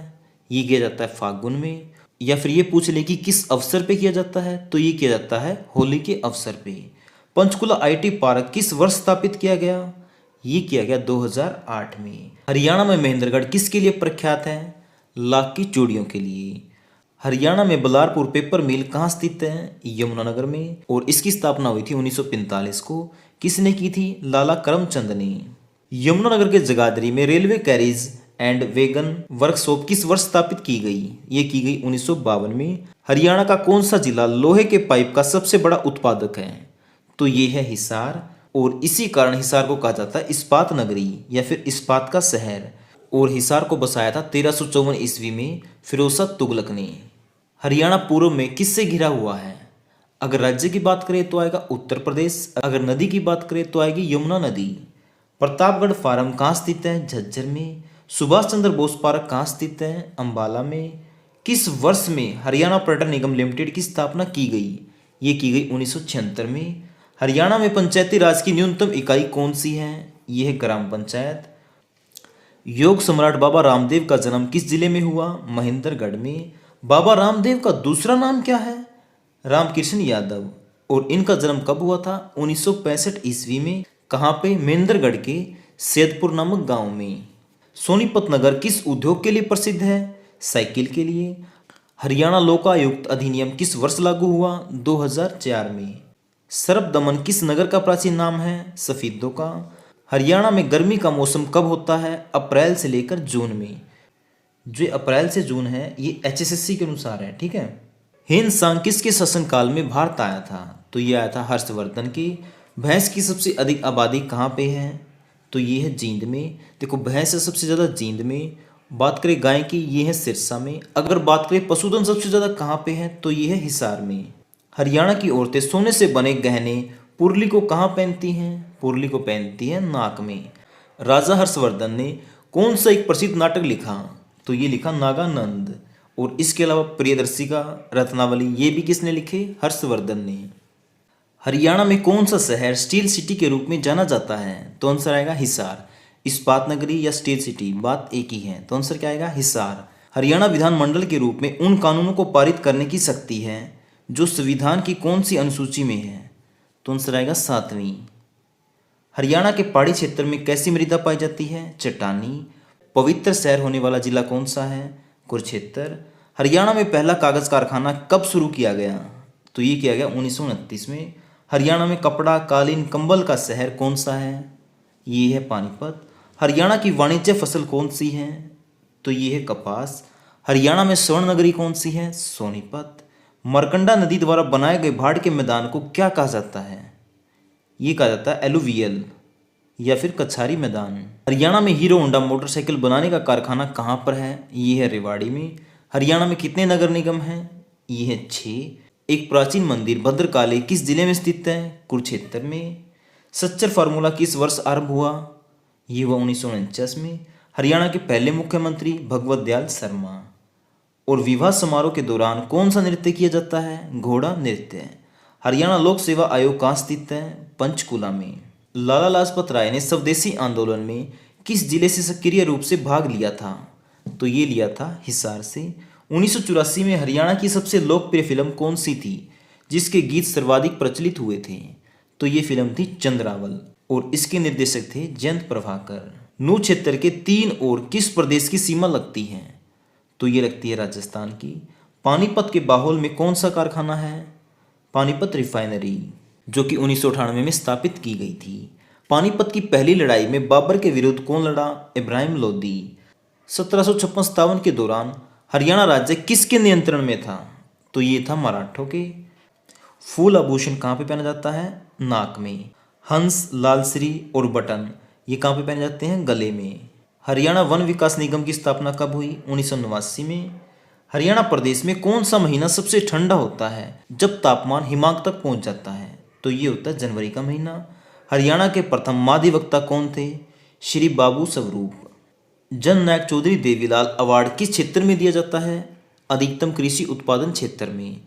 ये किया जाता है फागुन में। या फिर ये पूछ ले कि किस अवसर पे किया जाता है? तो ये किया जाता है होली के अवसर पे। पंचकुला आईटी पार्क किस वर्ष स्थापित किया गया? ये किया गया 2008 में। हरियाणा में महेंद्रगढ़ किसके लिए प्रख्यात है? लाख की चूड़ियों के लिए। हरियाणा में बलारपुर पेपर मिल कहाँ स्थित है? यमुनानगर में। और इसकी स्थापना हुई थी 1945 को। किसने की थी? लाला करमचंद ने। यमुनानगर के जगाधरी में railway carriage and wagon workshop किस वर्ष स्थापित की गई? ये की गई 1952 में। हरियाणा का कौन सा जिला लोहे के पाइप का सबसे बड़ा उत्पादक है? तो ये है हिसार। और इसी कारण हिसार को कहा जाता है इस्पात नगरी या फिर इस्पात का शहर। और हिसार को बसाया था 1354 ईस्वी में फिरोज शाह तुगलक ने। हरियाणा पूर्व में किससे घिरा हुआ है? अगर राज्य की बात करें तो आएगा उत्तर प्रदेश। अगर नदी की बात करें तो आएगी यमुना नदी। प्रतापगढ़ फार्म कहाँ स्थित है? झज्जर में। सुभाष चंद्र बोस पार्क कहाँ स्थित है? अंबाला में। किस वर्ष में हरियाणा पर्यटन निगम लिमिटेड की स्थापना की गई? ये की गई 1976 में। हरियाणा में पंचायती राज की न्यूनतम इकाई कौन सी है? ये है ग्राम पंचायत। योग सम्राट बाबा रामदेव का जन्म किस जिले में हुआ? महेंद्रगढ़ में। बाबा रामदेव का दूसरा नाम क्या है? रामकृष्ण यादव। और इनका जन्म कब हुआ था? 1965 ईस्वी में। कहाँ पे? महेंद्रगढ़ के सैदपुर नामक गांव में। सोनीपत नगर किस उद्योग के लिए प्रसिद्ध है? साइकिल के लिए। हरियाणा लोकायुक्त अधिनियम किस वर्ष लागू हुआ? 2004 में। सर्प दमन किस नगर का प्राचीन नाम है? सफीदों का। हरियाणा में गर्मी का मौसम कब होता है? अप्रैल से लेकर जून में। जो अप्रैल से जून है ये HSSC के अनुसार है, ठीक है। हिंद सांग किसके शासनकाल में भारत आया था? तो ये आया था हर्षवर्धन की। भैंस की सबसे अधिक आबादी कहाँ पे है? तो ये है जींद में। देखो भैंस है सबसे ज़्यादा जींद में। बात करें गाय की, ये है सिरसा में। अगर बात करें पशुधन सबसे ज़्यादा कहाँ पे है? तो ये है हिसार में। हरियाणा की औरतें सोने से बने गहने पुरली को कहाँ पहनती हैं? पुरली को पहनती है नाक में। राजा हर्षवर्धन ने कौन सा एक प्रसिद्ध नाटक लिखा? तो ये लिखा नागानंद। और इसके अलावा प्रियदर्शिका, रत्नावली, ये भी किसने लिखे? हर्षवर्धन ने। हरियाणा में कौन सा शहर स्टील सिटी के रूप में जाना जाता है? तो आंसर आएगा हिसार। इस्पात नगरी या स्टील सिटी, बात एक ही है, तो आंसर क्या आएगा? हिसार। हरियाणा विधानमंडल के रूप में उन कानूनों को पारित करने की शक्ति है जो संविधान की कौन सी अनुसूची में है? तो आंसर आएगा 7वीं। हरियाणा के पहाड़ी क्षेत्र में कैसी मृदा पाई जाती है? चट्टानी। पवित्र शहर होने वाला जिला कौन सा है? कुरुक्षेत्र। हरियाणा में पहला कागज कारखाना कब शुरू किया गया? तो ये किया गया 1929 में। हरियाणा में कपड़ा, कालीन, कंबल का शहर कौन सा है? ये है पानीपत। हरियाणा की वाणिज्य फसल कौन सी है? तो ये है कपास। हरियाणा में स्वर्ण नगरी कौन सी है? सोनीपत। मरकंडा नदी द्वारा बनाए गए भाड़ के मैदान को क्या कहा जाता है? ये कहा जाता है एलुवियल या फिर कछारी मैदान। हरियाणा में हीरो होंडा मोटरसाइकिल बनाने का कारखाना कहाँ पर है? ये है रेवाड़ी में। हरियाणा में कितने नगर निगम हैं? ये है 6। एक प्राचीन मंदिर भद्रकाली किस जिले में स्थित है? कुरुक्षेत्र में। सच्चर फार्मूला किस वर्ष आरंभ हुआ? ये हुआ 1949 में। हरियाणा के पहले मुख्यमंत्री भगवत दयाल शर्मा। और विवाह समारोह के दौरान कौन सा नृत्य किया जाता है? घोड़ा नृत्य। हरियाणा लोक सेवा आयोग कहाँ स्थित है? पंचकुला में। लाला लाजपत राय ने स्वदेशी आंदोलन में किस जिले से सक्रिय रूप से भाग लिया था? तो ये लिया था हिसार से। 1984 में हरियाणा की सबसे लोकप्रिय फिल्म कौन सी थी जिसके गीत सर्वाधिक प्रचलित हुए थे? तो ये फिल्म थी चंद्रावल और इसके निर्देशक थे जयंत प्रभाकर। नू क्षेत्र के 3 ओर किस प्रदेश की सीमा लगती है? तो ये लगती है राजस्थान की। पानीपत के बाहोल में कौन सा कारखाना है? पानीपत रिफाइनरी, जो कि 1998 में स्थापित की गई थी। पानीपत की पहली लड़ाई में बाबर के विरुद्ध कौन लड़ा? इब्राहिम लोदी। 1756-57 के दौरान हरियाणा राज्य किसके नियंत्रण में था? तो ये था मराठों के। फूल आभूषण कहाँ पे पहना जाता है? नाक में। हंस, लालश्री और बटन ये कहाँ पे पहने जाते हैं? गले में। हरियाणा वन विकास निगम की स्थापना कब हुई? 1989 में। हरियाणा प्रदेश में कौन सा महीना सबसे ठंडा होता है जब तापमान हिमांक तक पहुंच जाता है? तो ये होता है जनवरी का महीना। हरियाणा के प्रथम महाधिवक्ता कौन थे? श्री बाबू स्वरूप। जन नायक चौधरी देवीलाल अवार्ड किस क्षेत्र में दिया जाता है? अधिकतम कृषि उत्पादन क्षेत्र में।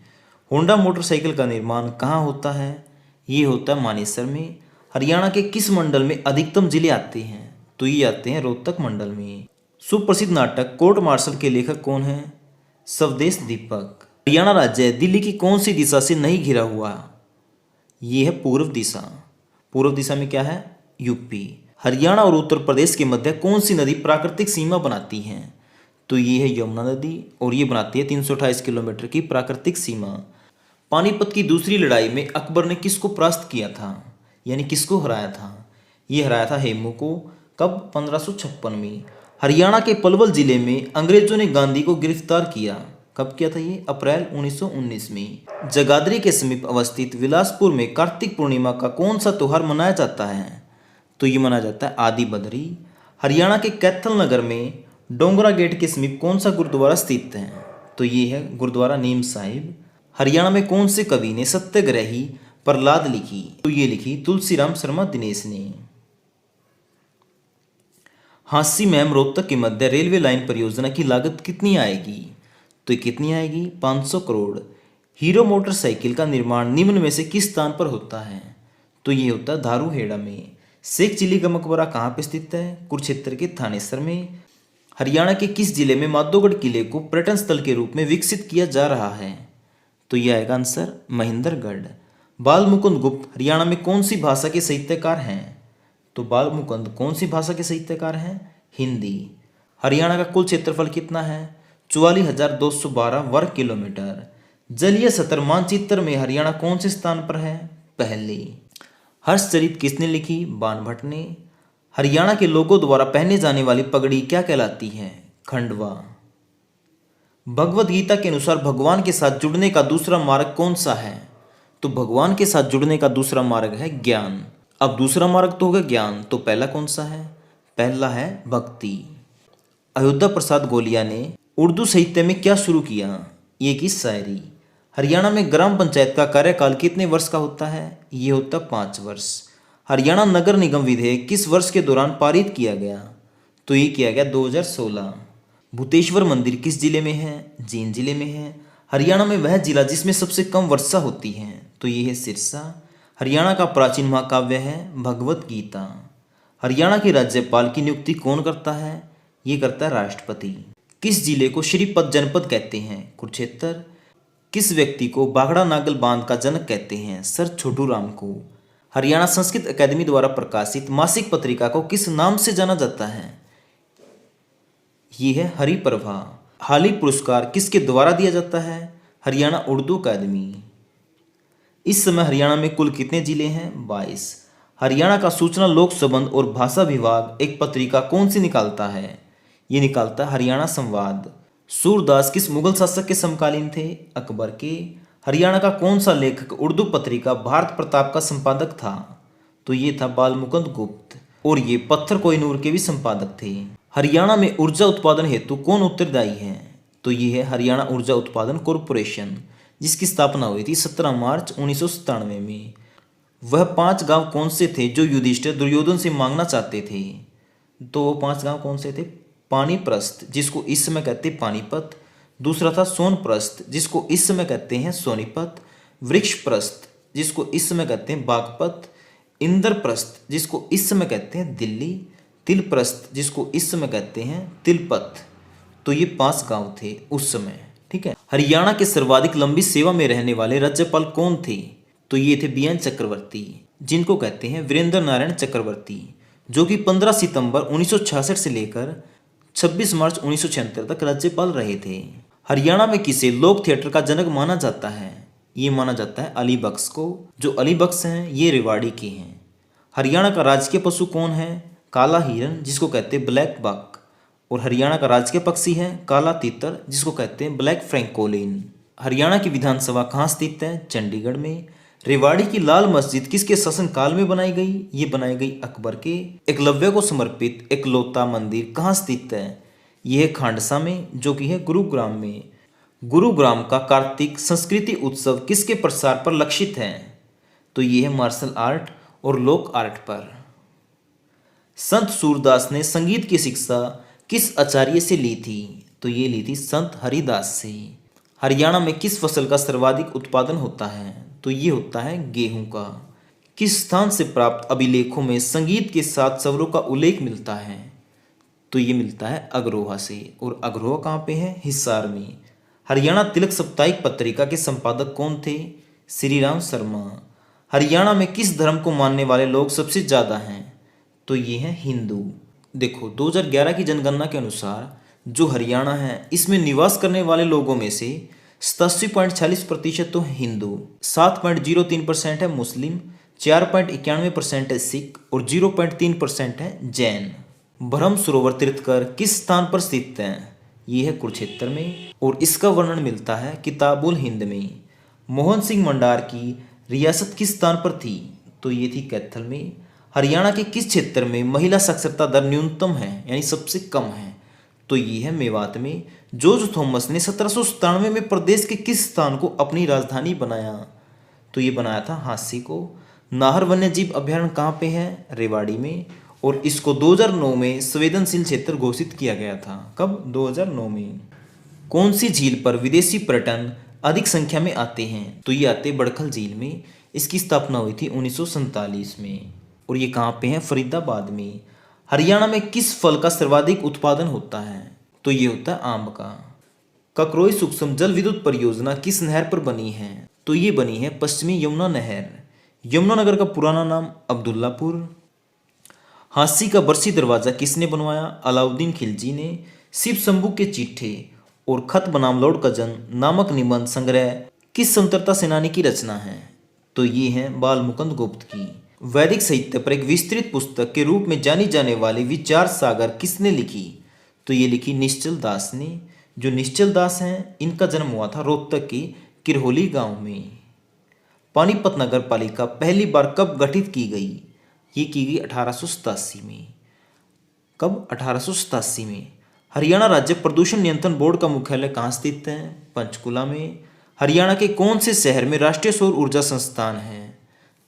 होंडा मोटरसाइकिल का निर्माण कहाँ होता है? ये होता है मानेसर में। हरियाणा के किस मंडल में अधिकतम जिले आते हैं? तो ये आते हैं रोहतक मंडल में। सुप्रसिद्ध नाटक कोर्ट मार्शल के लेखक कौन है? स्वदेश दीपक। हरियाणा राज्य दिल्ली की कौन सी दिशा से नहीं घिरा हुआ? ये है पूर्व दिशा। पूर्व दिशा में क्या है? यूपी। हरियाणा और उत्तर प्रदेश के मध्य कौन सी नदी प्राकृतिक सीमा बनाती है? तो ये है यमुना नदी और ये बनाती है 328 किलोमीटर की प्राकृतिक सीमा। पानीपत की दूसरी लड़ाई में अकबर ने किसको परास्त किया था, यानी किसको हराया था? ये हराया था हेमू को। कब? 1556 में। हरियाणा के पलवल जिले में अंग्रेजों ने गांधी को गिरफ्तार किया। कब किया था ये? अप्रैल 1919 में। जगाधरी के समीप अवस्थित विलासपुर में कार्तिक पूर्णिमा का कौन सा त्योहार मनाया जाता है? तो ये मनाया जाता है आदि बदरी। हरियाणा के कैथल नगर में डोंगरा गेट के समीप कौन सा गुरुद्वारा स्थित है? तो ये है गुरुद्वारा नीम साहिब। हरियाणा में कौन से कवि ने सत्याग्रही प्रहलाद लिखी? तो ये लिखी तुलसीराम शर्मा दिनेश ने। हांसी मैम रोहतक के मध्य रेलवे लाइन परियोजना की लागत कितनी आएगी? तो कितनी आएगी? 500 करोड़। हीरो मोटरसाइकिल का निर्माण निम्न में से किस स्थान पर होता है? तो ये होता है धारूहेड़ा में। शेख चिली का मकबरा कहाँ पे स्थित है? कुरुक्षेत्र के थानेसर में। हरियाणा के किस जिले में माधोगढ़ किले को पर्यटन स्थल के रूप में विकसित किया जा रहा है? तो यह आएगा आंसर महेंद्रगढ़। बाल मुकुंद गुप्त हरियाणा में कौन सी भाषा के साहित्यकार हैं? तो बाल मुकुंद कौन सी भाषा के साहित्यकार हैं? हिंदी। हरियाणा का कुल क्षेत्रफल कितना है? 44,212 वर्ग किलोमीटर। जलीय सतह मानचित्र में हरियाणा कौन से स्थान पर है? पहले। हर्षचरित किसने लिखी? बाणभट्ट ने। हरियाणा के लोगों द्वारा पहने जाने वाली पगड़ी क्या कहलाती है? खंडवा। भगवत गीता के अनुसार भगवान के साथ जुड़ने का दूसरा मार्ग कौन सा है? तो भगवान के साथ जुड़ने का दूसरा मार्ग है ज्ञान। अब दूसरा मार्ग तो होगा ज्ञान, तो पहला कौन सा है? पहला है भक्ति। अयोध्या प्रसाद गोलिया ने उर्दू साहित्य में क्या शुरू किया? ये की शायरी। हरियाणा में ग्राम पंचायत का कार्यकाल कितने वर्ष का होता है? ये होता 5 वर्ष। हरियाणा नगर निगम विधेयक किस वर्ष के दौरान पारित किया गया? तो ये किया गया 2016। भूतेश्वर मंदिर किस जिले में है? जींद जिले में है। हरियाणा में वह जिला जिसमें सबसे कम वर्षा होती है? तो ये है सिरसा। हरियाणा का प्राचीन महाकाव्य है भगवत गीता। हरियाणा के राज्यपाल की नियुक्ति कौन करता है? ये करता है राष्ट्रपति। किस जिले को श्रीपत जनपद कहते हैं? कुरुक्षेत्र। किस व्यक्ति को बागड़ा नागल बांध का जनक कहते हैं? सर छोटू राम को। हरियाणा संस्कृत अकादमी द्वारा प्रकाशित मासिक पत्रिका को किस नाम से जाना जाता है? ये है हरिप्रभा। हाली पुरस्कार किसके द्वारा दिया जाता है? हरियाणा उर्दू अकादमी। इस समय हरियाणा में कुल कितने जिले हैं? 22। हरियाणा का सूचना लोक संबंध और भाषा विभाग एक पत्रिका कौन सी निकालता है? ये निकालता है हरियाणा संवाद। सूरदास किस मुगल शासक के समकालीन थे? अकबर के। हरियाणा का कौन सा लेखक उर्दू पत्रिका भारत प्रताप का संपादक था? तो ये था बालमुकुंद गुप्त। और ये पत्थर कोहिनूर के भी संपादक थे। हरियाणा में ऊर्जा उत्पादन हेतु कौन उत्तरदायी है? तो ये है हरियाणा ऊर्जा उत्पादन कॉरपोरेशन, जिसकी स्थापना हुई थी 17 मार्च 1997 में। वह 5 गांव कौन से थे जो युधिष्ठिर दुर्योधन से मांगना चाहते थे? तो वो 5 गांव कौन से थे? पानीप्रस्थ, जिसको इस समय कहते हैं पानीपत। दूसरा था सोनप्रस्थ, जिसको इस समय कहते हैं सोनीपत। वृक्षप्रस्थ, जिसको इस समय कहते हैं बागपत। इंद्रप्रस्थ, जिसको इस समय कहते हैं दिल्ली। तिलप्रस्थ, जिसको इस समय कहते हैं तिलपत। तो ये 5 गांव थे उस समय। ठीक है। हरियाणा के सर्वाधिक लंबी सेवा में रहने वाले राज्यपाल कौन थे? तो ये थे बीएन चक्रवर्ती, जिनको कहते हैं वीरेंद्र नारायण चक्रवर्ती, जो कि 15 सितंबर 1966 से लेकर 26 मार्च 1976 तक राज्यपाल रहे थे। हरियाणा में किसे लोक थिएटर का जनक माना जाता है? ये माना जाता है अली बख्श को। जो अली बख्श हैं ये रेवाड़ी के हैं। हरियाणा का राजकीय पशु कौन है? काला हिरन, जिसको कहते हैं ब्लैक बक। और हरियाणा का राजकीय पक्षी है काला तीतर, जिसको कहते हैं ब्लैक फ्रैंकोलिन। हरियाणा की विधानसभा कहाँ स्थित है? चंडीगढ़ में। रेवाड़ी की लाल मस्जिद किसके शासनकाल में बनाई गई? ये बनाई गई अकबर के। एकलव्य को समर्पित एकलौता मंदिर कहाँ स्थित है? यह है खांडसा में, जो कि है गुरुग्राम में। गुरुग्राम का कार्तिक संस्कृति उत्सव किसके प्रसार पर लक्षित है? तो ये है मार्शल आर्ट और लोक आर्ट पर। संत सूरदास ने संगीत की शिक्षा किस आचार्य से ली थी? तो ये ली थी संत हरिदास से। हरियाणा में किस फसल का सर्वाधिक उत्पादन होता है? तो ये होता है गेहूं का। किस स्थान से प्राप्त अभिलेखों में संगीत के साथ स्वरों का उल्लेख मिलता है? तो ये मिलता है अग्रोहा से। और अग्रोहा कहाँ पे है? हिसार में। हरियाणा तिलक साप्ताहिक पत्रिका के संपादक कौन थे? श्री राम शर्मा। हरियाणा में किस धर्म को मानने वाले लोग सबसे ज़्यादा हैं? तो ये हैं हिंदू। देखो 2011 की जनगणना के अनुसार जो हरियाणा है इसमें निवास करने वाले लोगों में से 87.46% तो हिंदू, 7.03% है मुस्लिम, 4.91% है सिख और 0.3% है जैन। ब्रह्म सरोवर तीर्थकर किस स्थान पर स्थित है? ये है कुरुक्षेत्र में। और इसका वर्णन मिलता है किताबुल हिंद में। मोहन सिंह मंडार की रियासत किस स्थान पर थी? तो ये थी कैथल में। हरियाणा के किस क्षेत्र में महिला साक्षरता दर न्यूनतम है यानी सबसे कम है? तो ये है मेवात में। जॉर्ज थॉमस ने 1797 में प्रदेश के किस स्थान को अपनी राजधानी बनाया? तो ये बनाया था हांसी को। नाहर वन्यजीव अभ्यारण्य कहाँ पे है? रेवाड़ी में। और इसको 2009 में संवेदनशील क्षेत्र घोषित किया गया था। कब? 2009 में। कौन सी झील पर विदेशी पर्यटन अधिक संख्या में आते हैं? तो ये आते बड़खल झील में। इसकी स्थापना हुई थी 1947 में। और ये कहाँ पे है? फरीदाबाद में। हरियाणा में किस फल का सर्वाधिक उत्पादन होता है? तो ये होता है आम का। ककरोई सूक्ष्म जल विद्युत परियोजना किस नहर पर बनी है? तो ये बनी है पश्चिमी यमुना नहर। यमुनानगर का पुराना नाम अब्दुल्लापुर। हांसी का बरसी दरवाजा किसने बनवाया? अलाउद्दीन खिलजी ने। शिव शंभू के चिट्ठे और खत बनाम लॉर्ड कजन नामक निबंध संग्रह किस स्वतंत्रता सेनानी की रचना है? तो ये है बालमुकुंद गुप्त की। वैदिक साहित्य पर एक विस्तृत पुस्तक के रूप में जानी जाने वाली विचार सागर किसने लिखी? तो ये लिखी निश्चल दास ने। जो निश्चल दास हैं इनका जन्म हुआ था रोहतक के किरहोली गांव में। पानीपत नगर पालिका पहली बार कब गठित की गई? ये की गई 1887 में। कब? 1887 में। हरियाणा राज्य प्रदूषण नियंत्रण बोर्ड का मुख्यालय कहाँ स्थित है? पंचकुला में। हरियाणा के कौन से शहर में राष्ट्रीय सौर ऊर्जा संस्थान है?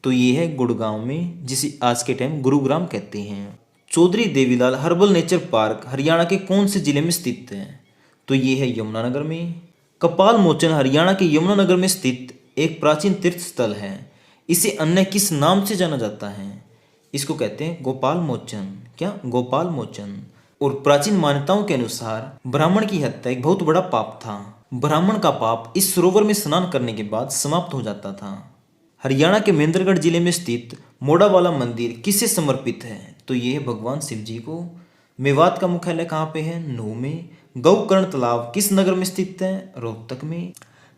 तो ये है गुड़गांव में, जिसे आज के टाइम गुरुग्राम कहते हैं। Chaudhary Devi Lal herbal nature park Haryana के कौन से जिले में स्थित है? तो ये है यमुनानगर में। कपाल मोचन हरियाणा के यमुनानगर में स्थित एक प्राचीन तीर्थ स्थल है। इसे अन्य किस नाम से जाना जाता है? इसको कहते हैं गोपाल मोचन। क्या? गोपाल मोचन। और प्राचीन मान्यताओं के अनुसार ब्राह्मण की हत्या एक बहुत बड़ा पाप था। ब्राह्मण का पाप इस सरोवर में स्नान करने के बाद समाप्त हो जाता था। हरियाणा के महेंद्रगढ़ जिले में स्थित मोड़ा वाला मंदिर किसे समर्पित है? तो ये है भगवान शिव जी को। मेवात का मुख्यालय कहाँ पे है? नूह में। गौकर्ण तालाब किस नगर में स्थित है? रोहतक में।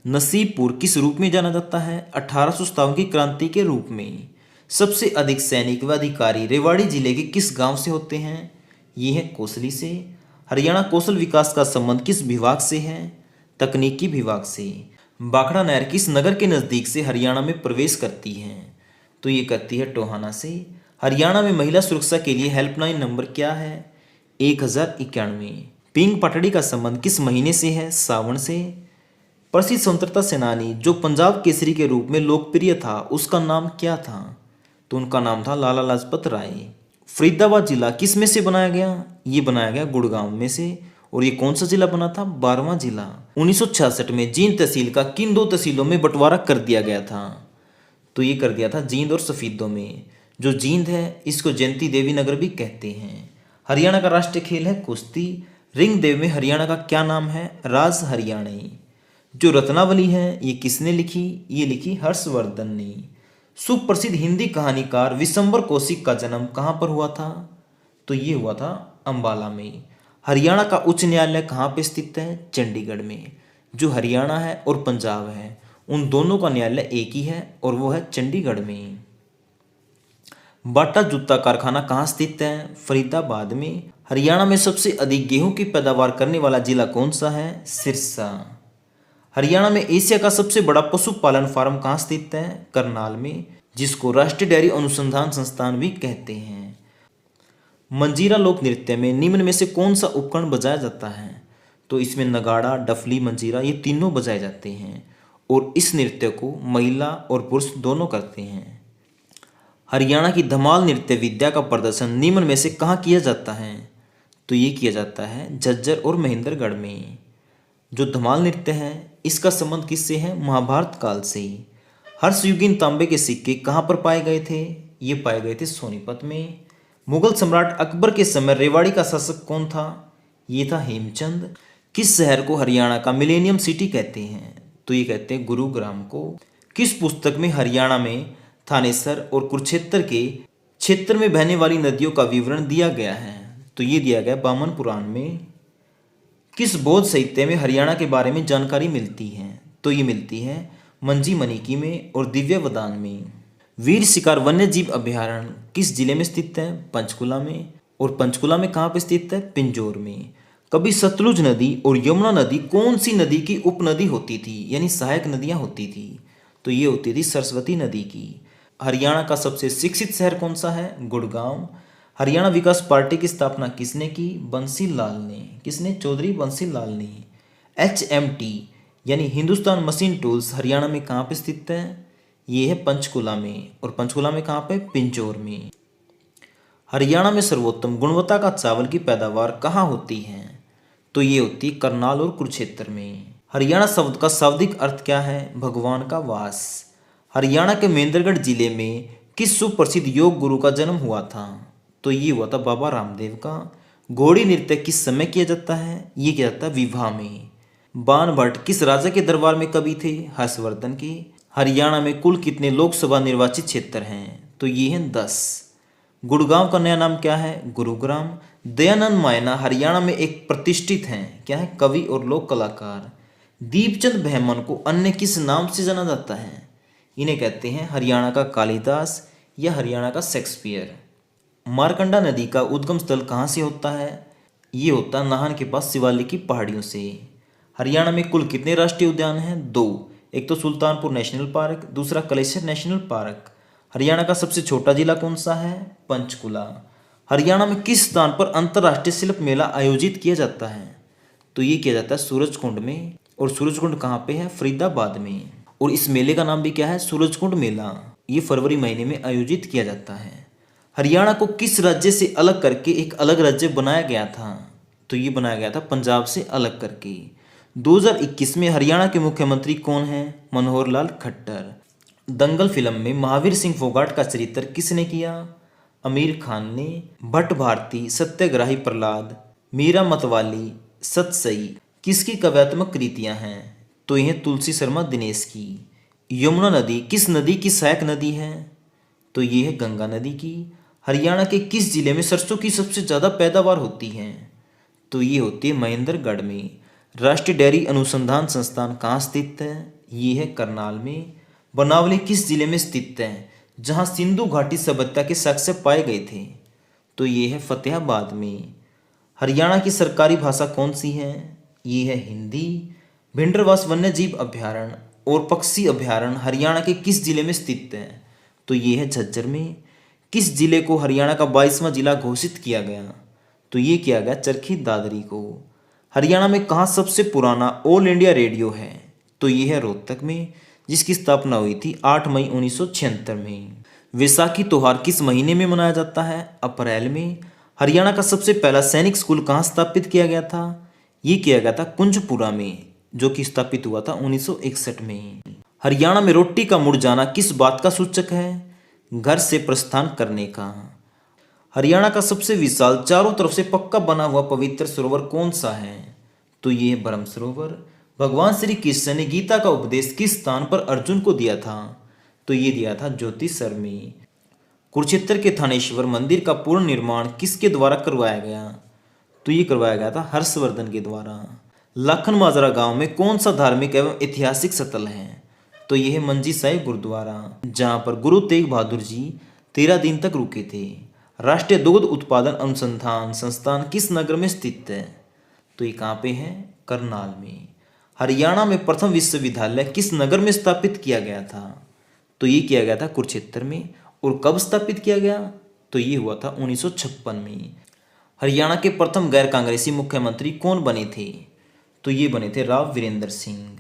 नसीबपुर किस रूप में जाना जाता है? 1857 की क्रांति के रूप में। सबसे अधिक सैनिक व अधिकारी रेवाड़ी जिले के किस गांव से होते हैं? ये है कोसली से। हरियाणा कौशल विकास का संबंध किस विभाग से है? तकनीकी विभाग से। भाखड़ा नहर किस नगर के नज़दीक से हरियाणा में प्रवेश करती है? तो ये करती है टोहाना से। हरियाणा में महिला सुरक्षा के लिए हेल्पलाइन नंबर क्या है? 1091। पिंग पटड़ी का संबंध किस महीने से है? सावन से। प्रसिद्ध स्वतंत्रता सेनानी जो पंजाब केसरी के रूप में लोकप्रिय था, उसका नाम क्या था? तो उनका नाम था लाला लाजपत राय। फरीदाबाद जिला किस में से बनाया गया? ये बनाया गया गुड़गांव में से। और ये कौन सा जिला बना था? 12वां जिला। 1966 में जींद तहसील का किन दो तहसीलों में बंटवारा कर दिया गया था? तो ये कर दिया था जींद और सफीदों में। जो जींद है इसको जयंती देवी नगर भी कहते हैं। हरियाणा का राष्ट्रीय खेल है कुश्ती। रिंग देव में हरियाणा का क्या नाम है? राज हरियाणी। जो रत्नावली है ये किसने लिखी? ये लिखी हर्षवर्धन ने। सुप्रसिद्ध हिंदी कहानीकार विशंबर कौशिक का जन्म कहाँ पर हुआ था? तो ये हुआ था अंबाला में। हरियाणा का उच्च न्यायालय कहाँ पे स्थित है? चंडीगढ़ में। जो हरियाणा है और पंजाब है उन दोनों का न्यायालय एक ही है और वो है चंडीगढ़ में। बाटा जूता कारखाना कहाँ स्थित है? फरीदाबाद में। हरियाणा में सबसे अधिक गेहूं की पैदावार करने वाला जिला कौन सा है? सिरसा। हरियाणा में एशिया का सबसे बड़ा पशुपालन फार्म कहाँ स्थित है? करनाल में, जिसको राष्ट्रीय डेयरी अनुसंधान संस्थान भी कहते हैं। मंजीरा लोक नृत्य में निम्न में से कौन सा उपकरण बजाया जाता है? तो इसमें नगाड़ा, डफली, मंजीरा ये तीनों बजाए जाते हैं और इस नृत्य को महिला और पुरुष दोनों करते हैं। हरियाणा की धमाल नृत्य विद्या का प्रदर्शन निम्न में से कहाँ किया जाता है? तो ये किया जाता है झज्जर और महेंद्रगढ़ में। जो धमाल नृत्य है इसका संबंध किससे है? महाभारत काल से। हर्षयुगीन तांबे के सिक्के कहाँ पर पाए गए थे? ये पाए गए थे सोनीपत में। मुगल सम्राट अकबर के समय रेवाड़ी का शासक कौन था? ये था हेमचंद। किस शहर को हरियाणा का मिलेनियम सिटी कहते हैं? तो ये कहते हैं गुरुग्राम को। किस पुस्तक में हरियाणा में थानेसर और कुरुक्षेत्र के क्षेत्र में बहने वाली नदियों का विवरण दिया गया है? तो ये दिया गया वामन पुराण में। किस बौद्ध साहित्य में हरियाणा के बारे में जानकारी मिलती है? तो ये मिलती है मंजी मनिकी में और दिव्यवदान में। वीर शिकार वन्य जीव अभ्यारण्य किस जिले में स्थित है? पंचकुला में। और पंचकुला में कहाँ पर स्थित है? पिंजौर में। कभी सतलुज नदी और यमुना नदी कौन सी नदी की उपनदी होती थी, यानी सहायक नदियां होती थी? तो ये होती थी सरस्वती नदी की। हरियाणा का सबसे शिक्षित शहर कौन सा है? गुड़गांव। हरियाणा विकास पार्टी की स्थापना किसने की? बंसी लाल ने। किसने? चौधरी बंसी लाल ने। HMT यानी हिंदुस्तान मशीन टूल्स हरियाणा में कहाँ पे स्थित है? ये है पंचकुला में। और पंचकुला में कहाँ पे? पिंजौर में। हरियाणा में सर्वोत्तम गुणवत्ता का चावल की पैदावार कहाँ होती है? तो ये होती करनाल और कुरुक्षेत्र में। हरियाणा शब्द का शाब्दिक अर्थ क्या है? भगवान का वास। हरियाणा के महेंद्रगढ़ जिले में किस सुप्रसिद्ध योग गुरु का जन्म हुआ था? तो ये हुआ था बाबा रामदेव का। घोड़ी नृत्य किस समय किया जाता है? ये किया जाता है विवाह में। बाण भट्ट किस राजा के दरबार में कवि थे? हर्षवर्धन के। हरियाणा में कुल कितने लोकसभा निर्वाचित क्षेत्र हैं? तो ये हैं 10। गुड़गांव का नया नाम क्या है? गुरुग्राम। दयानंद मायना हरियाणा में एक प्रतिष्ठित हैं, क्या है? कवि और लोक कलाकार। दीपचंद बहमन को अन्य किस नाम से जाना जाता है? इन्हें कहते हैं हरियाणा का कालिदास या हरियाणा का शेक्सपियर। मारकंडा नदी का उद्गम स्थल कहाँ से होता है? ये होता है नाहन के पास शिवालिक की पहाड़ियों से। हरियाणा में कुल कितने राष्ट्रीय उद्यान हैं? 2। एक तो सुल्तानपुर नेशनल पार्क, दूसरा कलेसर नेशनल पार्क। हरियाणा का सबसे छोटा जिला कौन सा है? पंचकुला। हरियाणा में किस स्थान पर अंतर्राष्ट्रीय शिल्प मेला आयोजित किया जाता है? तो ये किया जाता है सूरजकुंड में। और सूरजकुंड कहाँ पे है? फरीदाबाद में। और इस मेले का नाम भी क्या है? सूरजकुंड मेला। ये फरवरी महीने में आयोजित किया जाता है। हरियाणा को किस राज्य से अलग करके एक अलग राज्य बनाया गया था? तो ये बनाया गया था पंजाब से अलग करके। 2021 में हरियाणा के मुख्यमंत्री कौन हैं? मनोहर लाल खट्टर। दंगल फिल्म में महावीर सिंह फोगाट का चरित्र किसने किया? आमिर खान ने। भट्ट भारती, सत्याग्रही प्रहलाद, मीरा मतवाली, सतसई किसकी काव्यात्मक कृतियां हैं? तो यह तुलसी शर्मा दिनेश की। यमुना नदी किस नदी की सहायक नदी है? तो ये है गंगा नदी की। हरियाणा के किस जिले में सरसों की सबसे ज़्यादा पैदावार होती है? तो ये होती है महेंद्रगढ़ में। राष्ट्रीय डेयरी अनुसंधान संस्थान कहाँ स्थित है? ये है करनाल में। बनावली किस जिले में स्थित है जहाँ सिंधु घाटी सभ्यता के साक्ष्य पाए गए थे? तो ये है फतेहाबाद में। हरियाणा की सरकारी भाषा कौन सी है? ये है हिंदी। भिंडरवास वन्य जीव अभ्यारण्य और पक्षी अभ्यारण्य हरियाणा के किस जिले में स्थित है? तो ये है झज्जर में। किस जिले को हरियाणा का 22वां जिला घोषित किया गया? तो ये किया गया चरखी दादरी को। हरियाणा में कहाँ सबसे पुराना ऑल इंडिया रेडियो है? तो ये है रोहतक में, जिसकी स्थापना हुई थी 8 मई 1976 में। वैसाखी त्योहार किस महीने में मनाया जाता है? अप्रैल में। हरियाणा का सबसे पहला सैनिक स्कूल कहाँ स्थापित किया गया था? ये किया गया था कुंजपुरा में, जो कि स्थापित हुआ था 1961 में। हरियाणा में रोटी का मुड़ जाना किस बात का सूचक है? घर से प्रस्थान करने का। हरियाणा का सबसे विशाल चारों तरफ से पक्का बना हुआ पवित्र सरोवर कौन सा है? तो ये है ब्रह्म सरोवर। भगवान श्री कृष्ण ने गीता का उपदेश किस स्थान पर अर्जुन को दिया था? तो ये दिया था ज्योतिसर में। कुरुक्षेत्र के थानेश्वर मंदिर का पूर्ण निर्माण किसके द्वारा करवाया गया? तो ये करवाया गया था हर्षवर्धन के द्वारा। लाखन माजरा गांव में कौन सा धार्मिक एवं ऐतिहासिक स्थल है? तो यह है मंजी साहिब गुरुद्वारा, जहां पर गुरु तेग बहादुर जी 13 दिन तक रुके थे। राष्ट्रीय दुग्ध उत्पादन अनुसंधान संस्थान किस नगर में स्थित है? तो ये कहाँ पे है? करनाल में। हरियाणा में प्रथम विश्वविद्यालय किस नगर में स्थापित किया गया था? तो ये किया गया था कुरुक्षेत्र में। और कब स्थापित किया गया? तो ये हुआ था 1956 में। हरियाणा के प्रथम गैर कांग्रेसी मुख्यमंत्री कौन बने थे? तो ये बने थे राव वीरेंद्र सिंह।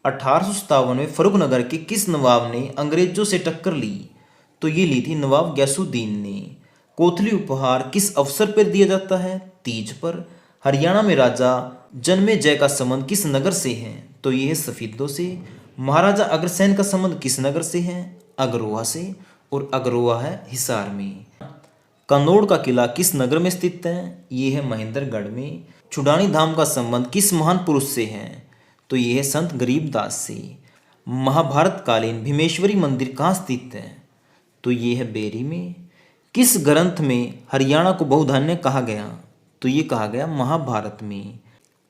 1857 में फर्रुखनगर के किस नवाब ने अंग्रेजों से टक्कर ली? तो ये ली थी नवाब गयासुद्दीन ने। कोथली उपहार किस अवसर पर दिया जाता है? तीज पर। हरियाणा में राजा जन्मेजय का संबंध किस नगर से है? तो ये है सफीदों से। महाराजा अग्रसेन का संबंध किस नगर से है? अग्रोहा से। और अग्रोहा है हिसार में। कन्नौड़ का किला किस नगर में स्थित है? ये है महेंद्रगढ़ में। छुडानी धाम का संबंध किस महान पुरुष से है? तो ये है संत गरीबदास से। महाभारत कालीन भीमेश्वरी मंदिर कहाँ स्थित है? तो ये है बेरी में। किस ग्रंथ में हरियाणा को बहुधान्य कहा गया? तो ये कहा गया महाभारत में।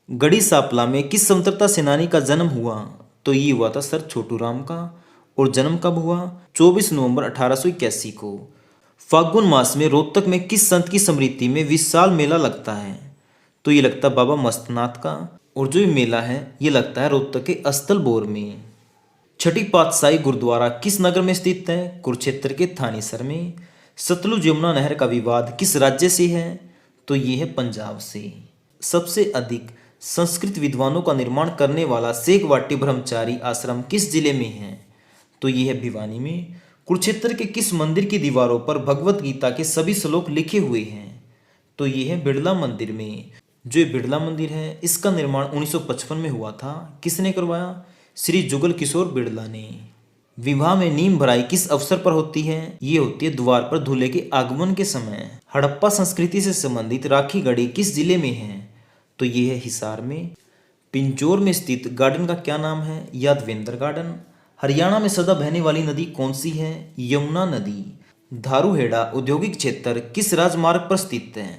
गढ़ी सांपला में किस स्वतंत्रता सेनानी का जन्म हुआ? तो ये हुआ था सर छोटू राम का। और जन्म कब हुआ? 24 नवंबर 1881 को। फाल्गुन मास में रोहतक में किस संत की स्मृति में विशाल मेला लगता है? तो ये लगता है बाबा मस्तनाथ का। और जो ये मेला है ये लगता है रोहतक के अस्तलबोर में। छठी पातशाही गुरुद्वारा किस नगर में स्थित है? कुरुक्षेत्र के थानेसर में। सतलुज यमुना नहर का विवाद किस राज्य से है? तो ये है पंजाब से। सबसे अधिक संस्कृत विद्वानों का निर्माण करने वाला शेखवाटी ब्रह्मचारी आश्रम किस जिले में है? तो ये है भिवानी में। कुरुक्षेत्र के किस मंदिर की दीवारों पर भगवत गीता के सभी श्लोक लिखे हुए हैं? तो ये है बिड़ला मंदिर में। जो ये बिड़ला मंदिर है इसका निर्माण 1955 में हुआ था। किसने करवाया? श्री जुगल किशोर बिड़ला ने। विवाह में नीम भराई किस अवसर पर होती है? ये होती है द्वार पर दूल्हे के आगमन के समय। हड़प्पा संस्कृति से संबंधित राखी गढ़ी किस जिले में है? तो ये है हिसार में। पिंजौर में स्थित गार्डन का क्या नाम है? यादवेंद्र गार्डन। हरियाणा में सदा बहने वाली नदी कौन सी है? यमुना नदी। धारूहेड़ा औद्योगिक क्षेत्र किस राजमार्ग पर स्थित है?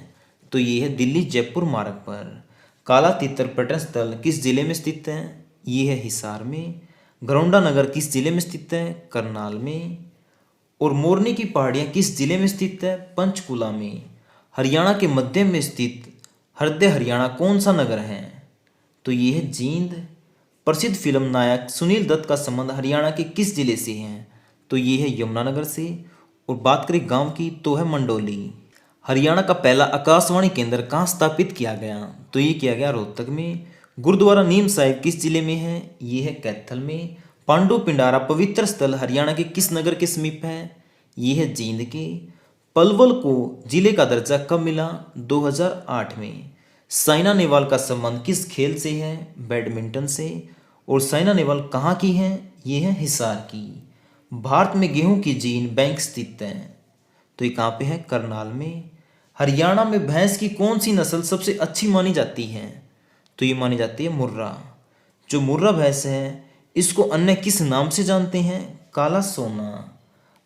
तो ये है दिल्ली जयपुर मार्ग पर। काला तीतर पर्यटन स्थल किस जिले में स्थित है? ये है हिसार में। घरौंडा नगर किस जिले में स्थित है? करनाल में। और मोरनी की पहाड़ियाँ किस जिले में स्थित है? पंचकुला में। हरियाणा के मध्य में स्थित हृदय हरियाणा कौन सा नगर है? तो ये है जींद। प्रसिद्ध फिल्म नायक सुनील दत्त का संबंध हरियाणा के किस जिले से है? तो ये है यमुनानगर से। और बात करें गांव की तो है मंडोली। हरियाणा का पहला आकाशवाणी केंद्र कहाँ स्थापित किया गया? तो ये किया गया रोहतक में। गुरुद्वारा नीम साहिब किस जिले में है? ये है कैथल में। पांडु पिंडारा पवित्र स्थल हरियाणा के किस नगर के समीप है? ये है जींद के। पलवल को जिले का दर्जा कब मिला? 2008 में। साइना नेहवाल का संबंध किस खेल से है? बैडमिंटन से। और साइना नेहवाल कहाँ की हैं? ये है हिसार की। भारत में गेहूं की जीन बैंक स्थित है, तो ये कहाँ पे है? करनाल में। हरियाणा में भैंस की कौन सी नस्ल सबसे अच्छी मानी जाती है? तो ये मानी जाती है मुर्रा। जो मुर्रा भैंस है इसको अन्य किस नाम से जानते हैं? काला सोना।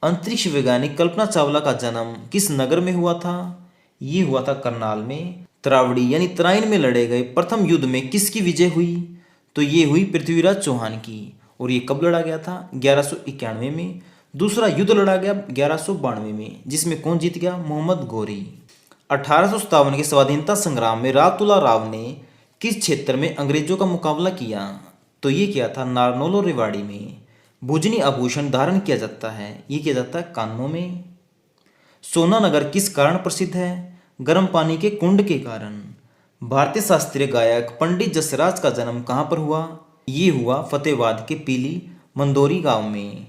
अंतरिक्ष वैज्ञानिक कल्पना चावला का जन्म किस नगर में हुआ था? ये हुआ था करनाल में। त्रावड़ी यानी तराइन में लड़े गए प्रथम युद्ध में किसकी विजय हुई? तो ये हुई पृथ्वीराज चौहान की। और ये कब लड़ा गया था? 1191 में। दूसरा युद्ध लड़ा गया 1192 में, जिसमें कौन जीत गया? मोहम्मद गौरी। 1857 के स्वाधीनता संग्राम में रावतुला राव ने किस क्षेत्र में अंग्रेजों का मुकाबला किया? तो ये किया था नारनौल और रेवाड़ी में। भुजनी आभूषण धारण किया जाता है, ये किया जाता है कानों में। सोना नगर किस कारण प्रसिद्ध है? गर्म पानी के कुंड के कारण। भारतीय शास्त्रीय गायक पंडित जसराज का जन्म कहाँ पर हुआ? ये हुआ फतेहाबाद के पीली मंदोरी गांव में।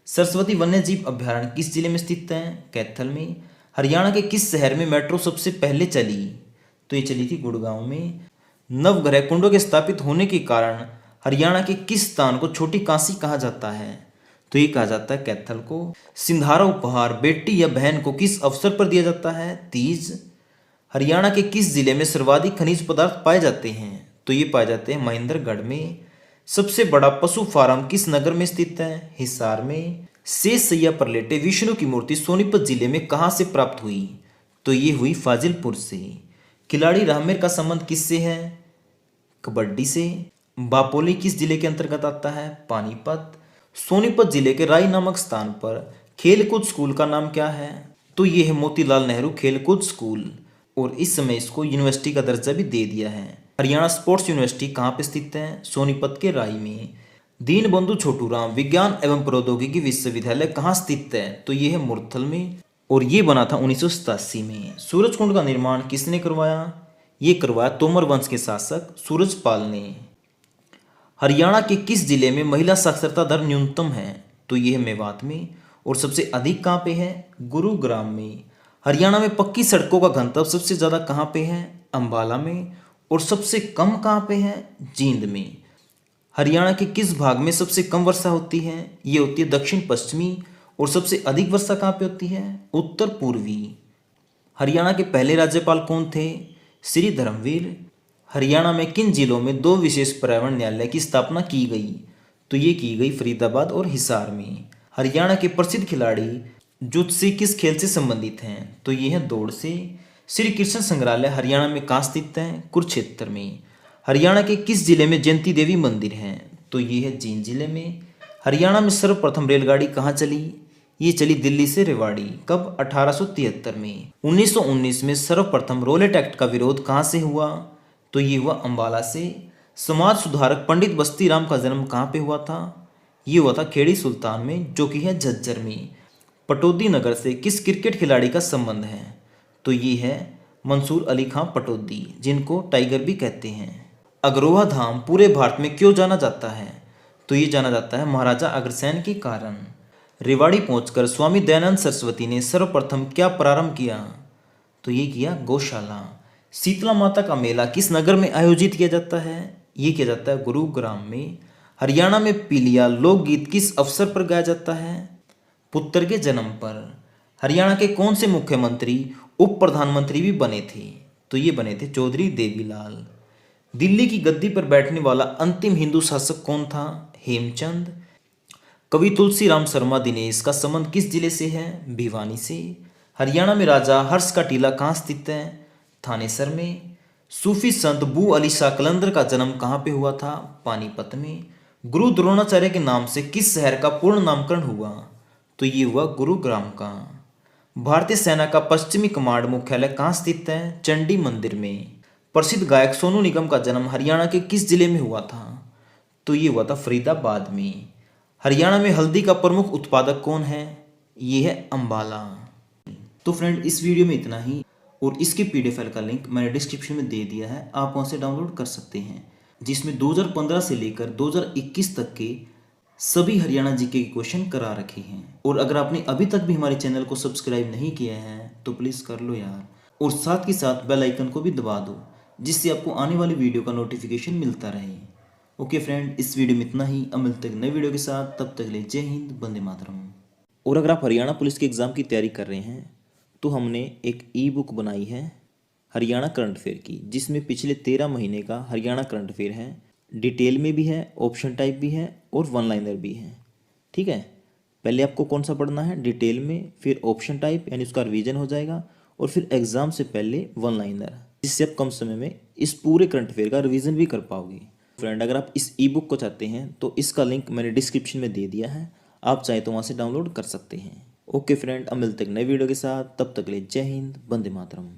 सरस्वती वन्यजीव अभयारण्य किस जिले में स्थित है? कैथल में। हरियाणा के किस शहर में मेट्रो सबसे पहले चली? तो ये चली थी गुड़गांव में। नवग्रह कुंडों के स्थापित होने के कारण हरियाणा के किस स्थान को छोटी काशी कहा जाता है? तो ये कहा जाता है कैथल को। सिंधारा उपहार बेटी या बहन को किस अवसर पर दिया जाता है? तीज। हरियाणा के किस जिले में सर्वाधिक खनिज पदार्थ पाए जाते हैं? तो ये पाए जाते हैं महेंद्रगढ़ में। सबसे बड़ा पशु फार्म किस नगर में स्थित है? हिसार में। शेष सैया पर लेटे विष्णु की मूर्ति सोनीपत जिले में कहाँ से प्राप्त हुई? तो ये हुई फाजिलपुर से। खिलाड़ी राहमेर का संबंध किससे है? कबड्डी से। बापोली किस जिले के अंतर्गत आता है? पानीपत। सोनीपत जिले के राई नामक स्थान पर खेलकूद स्कूल का नाम क्या है? तो ये है मोतीलाल नेहरू खेलकूद स्कूल, और इस समय इसको यूनिवर्सिटी का दर्जा भी दे दिया है। हरियाणा स्पोर्ट्स यूनिवर्सिटी कहाँ पे स्थित है? सोनीपत के राई में। दीनबंधु छोटूराम विज्ञान एवं प्रौद्योगिकी विश्वविद्यालय कहाँ स्थित है? तो ये है मुरथल में, और ये बना था 1987 में। सूरजकुंड का निर्माण किसने करवाया? ये करवाया तोमर वंश के शासक सूरजपाल ने। हरियाणा के किस जिले में महिला साक्षरता दर न्यूनतम है? तो ये है मेवात में। और सबसे अधिक कहाँ पे है? गुरुग्राम में। हरियाणा में पक्की सड़कों का घनत्व सबसे ज़्यादा कहाँ पे है? अंबाला में। और सबसे कम कहाँ पे है? जींद में। हरियाणा के किस भाग में सबसे कम वर्षा होती है? ये होती है दक्षिण पश्चिमी। और सबसे अधिक वर्षा कहाँ पे होती है? उत्तर पूर्वी। हरियाणा के पहले राज्यपाल कौन थे? श्री धर्मवीर। हरियाणा में किन जिलों में दो विशेष पर्यावरण न्यायालय की स्थापना की गई? तो ये की गई फरीदाबाद और हिसार में। हरियाणा के प्रसिद्ध खिलाड़ी जुत्सी किस खेल से संबंधित हैं? तो ये है दौड़ से। श्री कृष्ण संग्रहालय हरियाणा में कहाँ स्थित है? कुरुक्षेत्र में। हरियाणा के किस जिले में जयंती देवी मंदिर है? तो ये है जींद जिले में। हरियाणा में सर्वप्रथम रेलगाड़ी कहाँ चली? ये चली दिल्ली से रेवाड़ी। कब? 1873 में। 1919 में सर्वप्रथम रोलेट एक्ट का विरोध कहाँ से हुआ? तो ये हुआ अंबाला से। समाज सुधारक पंडित बस्ती राम का जन्म कहाँ पे हुआ था? ये हुआ था खेड़ी सुल्तान में, जो कि है झज्जर में। पटौदी नगर से किस क्रिकेट खिलाड़ी का संबंध है? तो ये है मंसूर अली खां पटौदी, जिनको टाइगर भी कहते हैं। अग्रोहा धाम पूरे भारत में क्यों जाना जाता है? तो ये जाना जाता है महाराजा अग्रसेन के कारण। रेवाड़ी पहुंचकर स्वामी दयानंद सरस्वती ने सर्वप्रथम क्या प्रारंभ किया? तो ये किया गौशाला। शीतला माता का मेला किस नगर में आयोजित किया जाता है? ये किया जाता है गुरुग्राम में। हरियाणा में पीलिया लोकगीत किस अवसर पर गाया जाता है? पुत्र के जन्म पर। हरियाणा के कौन से मुख्यमंत्री उप प्रधानमंत्री भी बने थे? तो ये बने थे चौधरी देवीलाल। दिल्ली की गद्दी पर बैठने वाला अंतिम हिंदू शासक कौन था? हेमचंद। कवि तुलसीराम शर्मा दिनेश का संबंध किस जिले से है? भिवानी से। हरियाणा में राजा हर्ष का टीला कहाँ स्थित है? थानेसर में। सूफी संत बू अली शाह कलंदर का जन्म कहाँ पे हुआ था? पानीपत में। गुरु द्रोणाचार्य के नाम से किस शहर का पूर्ण नामकरण हुआ? तो ये हुआ गुरुग्राम का। भारतीय सेना का पश्चिमी कमांड मुख्यालय कहाँ स्थित है? चंडी मंदिर में। प्रसिद्ध गायक सोनू निगम का जन्म हरियाणा के किस जिले में हुआ था? तो ये हुआ था फरीदाबाद में। हरियाणा में हल्दी का प्रमुख उत्पादक कौन है? ये है अंबाला। तो फ्रेंड, इस वीडियो में इतना ही, और इसके पीडीएफ फाइल का लिंक मैंने डिस्क्रिप्शन में दे दिया है, आप वहां से डाउनलोड कर सकते हैं। जिसमें 2015 से लेकर 2021 तक के सभी हरियाणा जीके के क्वेश्चन करा रखे हैं। और अगर आपने अभी तक भी हमारे चैनल को सब्सक्राइब नहीं किया है तो प्लीज़ कर लो यार, और साथ ही साथ बेल आइकन को भी दबा दो, जिससे आपको आने वाली वीडियो का नोटिफिकेशन मिलता रहे। ओके फ्रेंड, इस वीडियो में इतना ही। अब मिलते हैं नए वीडियो के साथ, तब तक ले जय हिंद, वंदे मातरम। और अगर आप हरियाणा पुलिस के एग्ज़ाम की तैयारी कर रहे हैं तो हमने एक ई बुक बनाई है हरियाणा करंट अफेयर की, जिसमें पिछले 13 महीने का हरियाणा करंट अफेयर है। डिटेल में भी है, ऑप्शन टाइप भी है और वन लाइनर भी है। ठीक है, पहले आपको कौन सा पढ़ना है, डिटेल में, फिर ऑप्शन टाइप यानी उसका रिवीजन हो जाएगा, और फिर एग्जाम से पहले वन लाइनर, जिससे आप कम समय में इस पूरे करंट अफेयर का रिवीजन भी कर पाओगे। फ्रेंड, अगर आप इस ई बुक को चाहते हैं तो इसका लिंक मैंने डिस्क्रिप्शन में दे दिया है, आप चाहे तो वहाँ से डाउनलोड कर सकते हैं। ओके फ्रेंड, अब मिलते हैं नए वीडियो के साथ, तब तक के लिए जय हिंद, वंदे मातरम।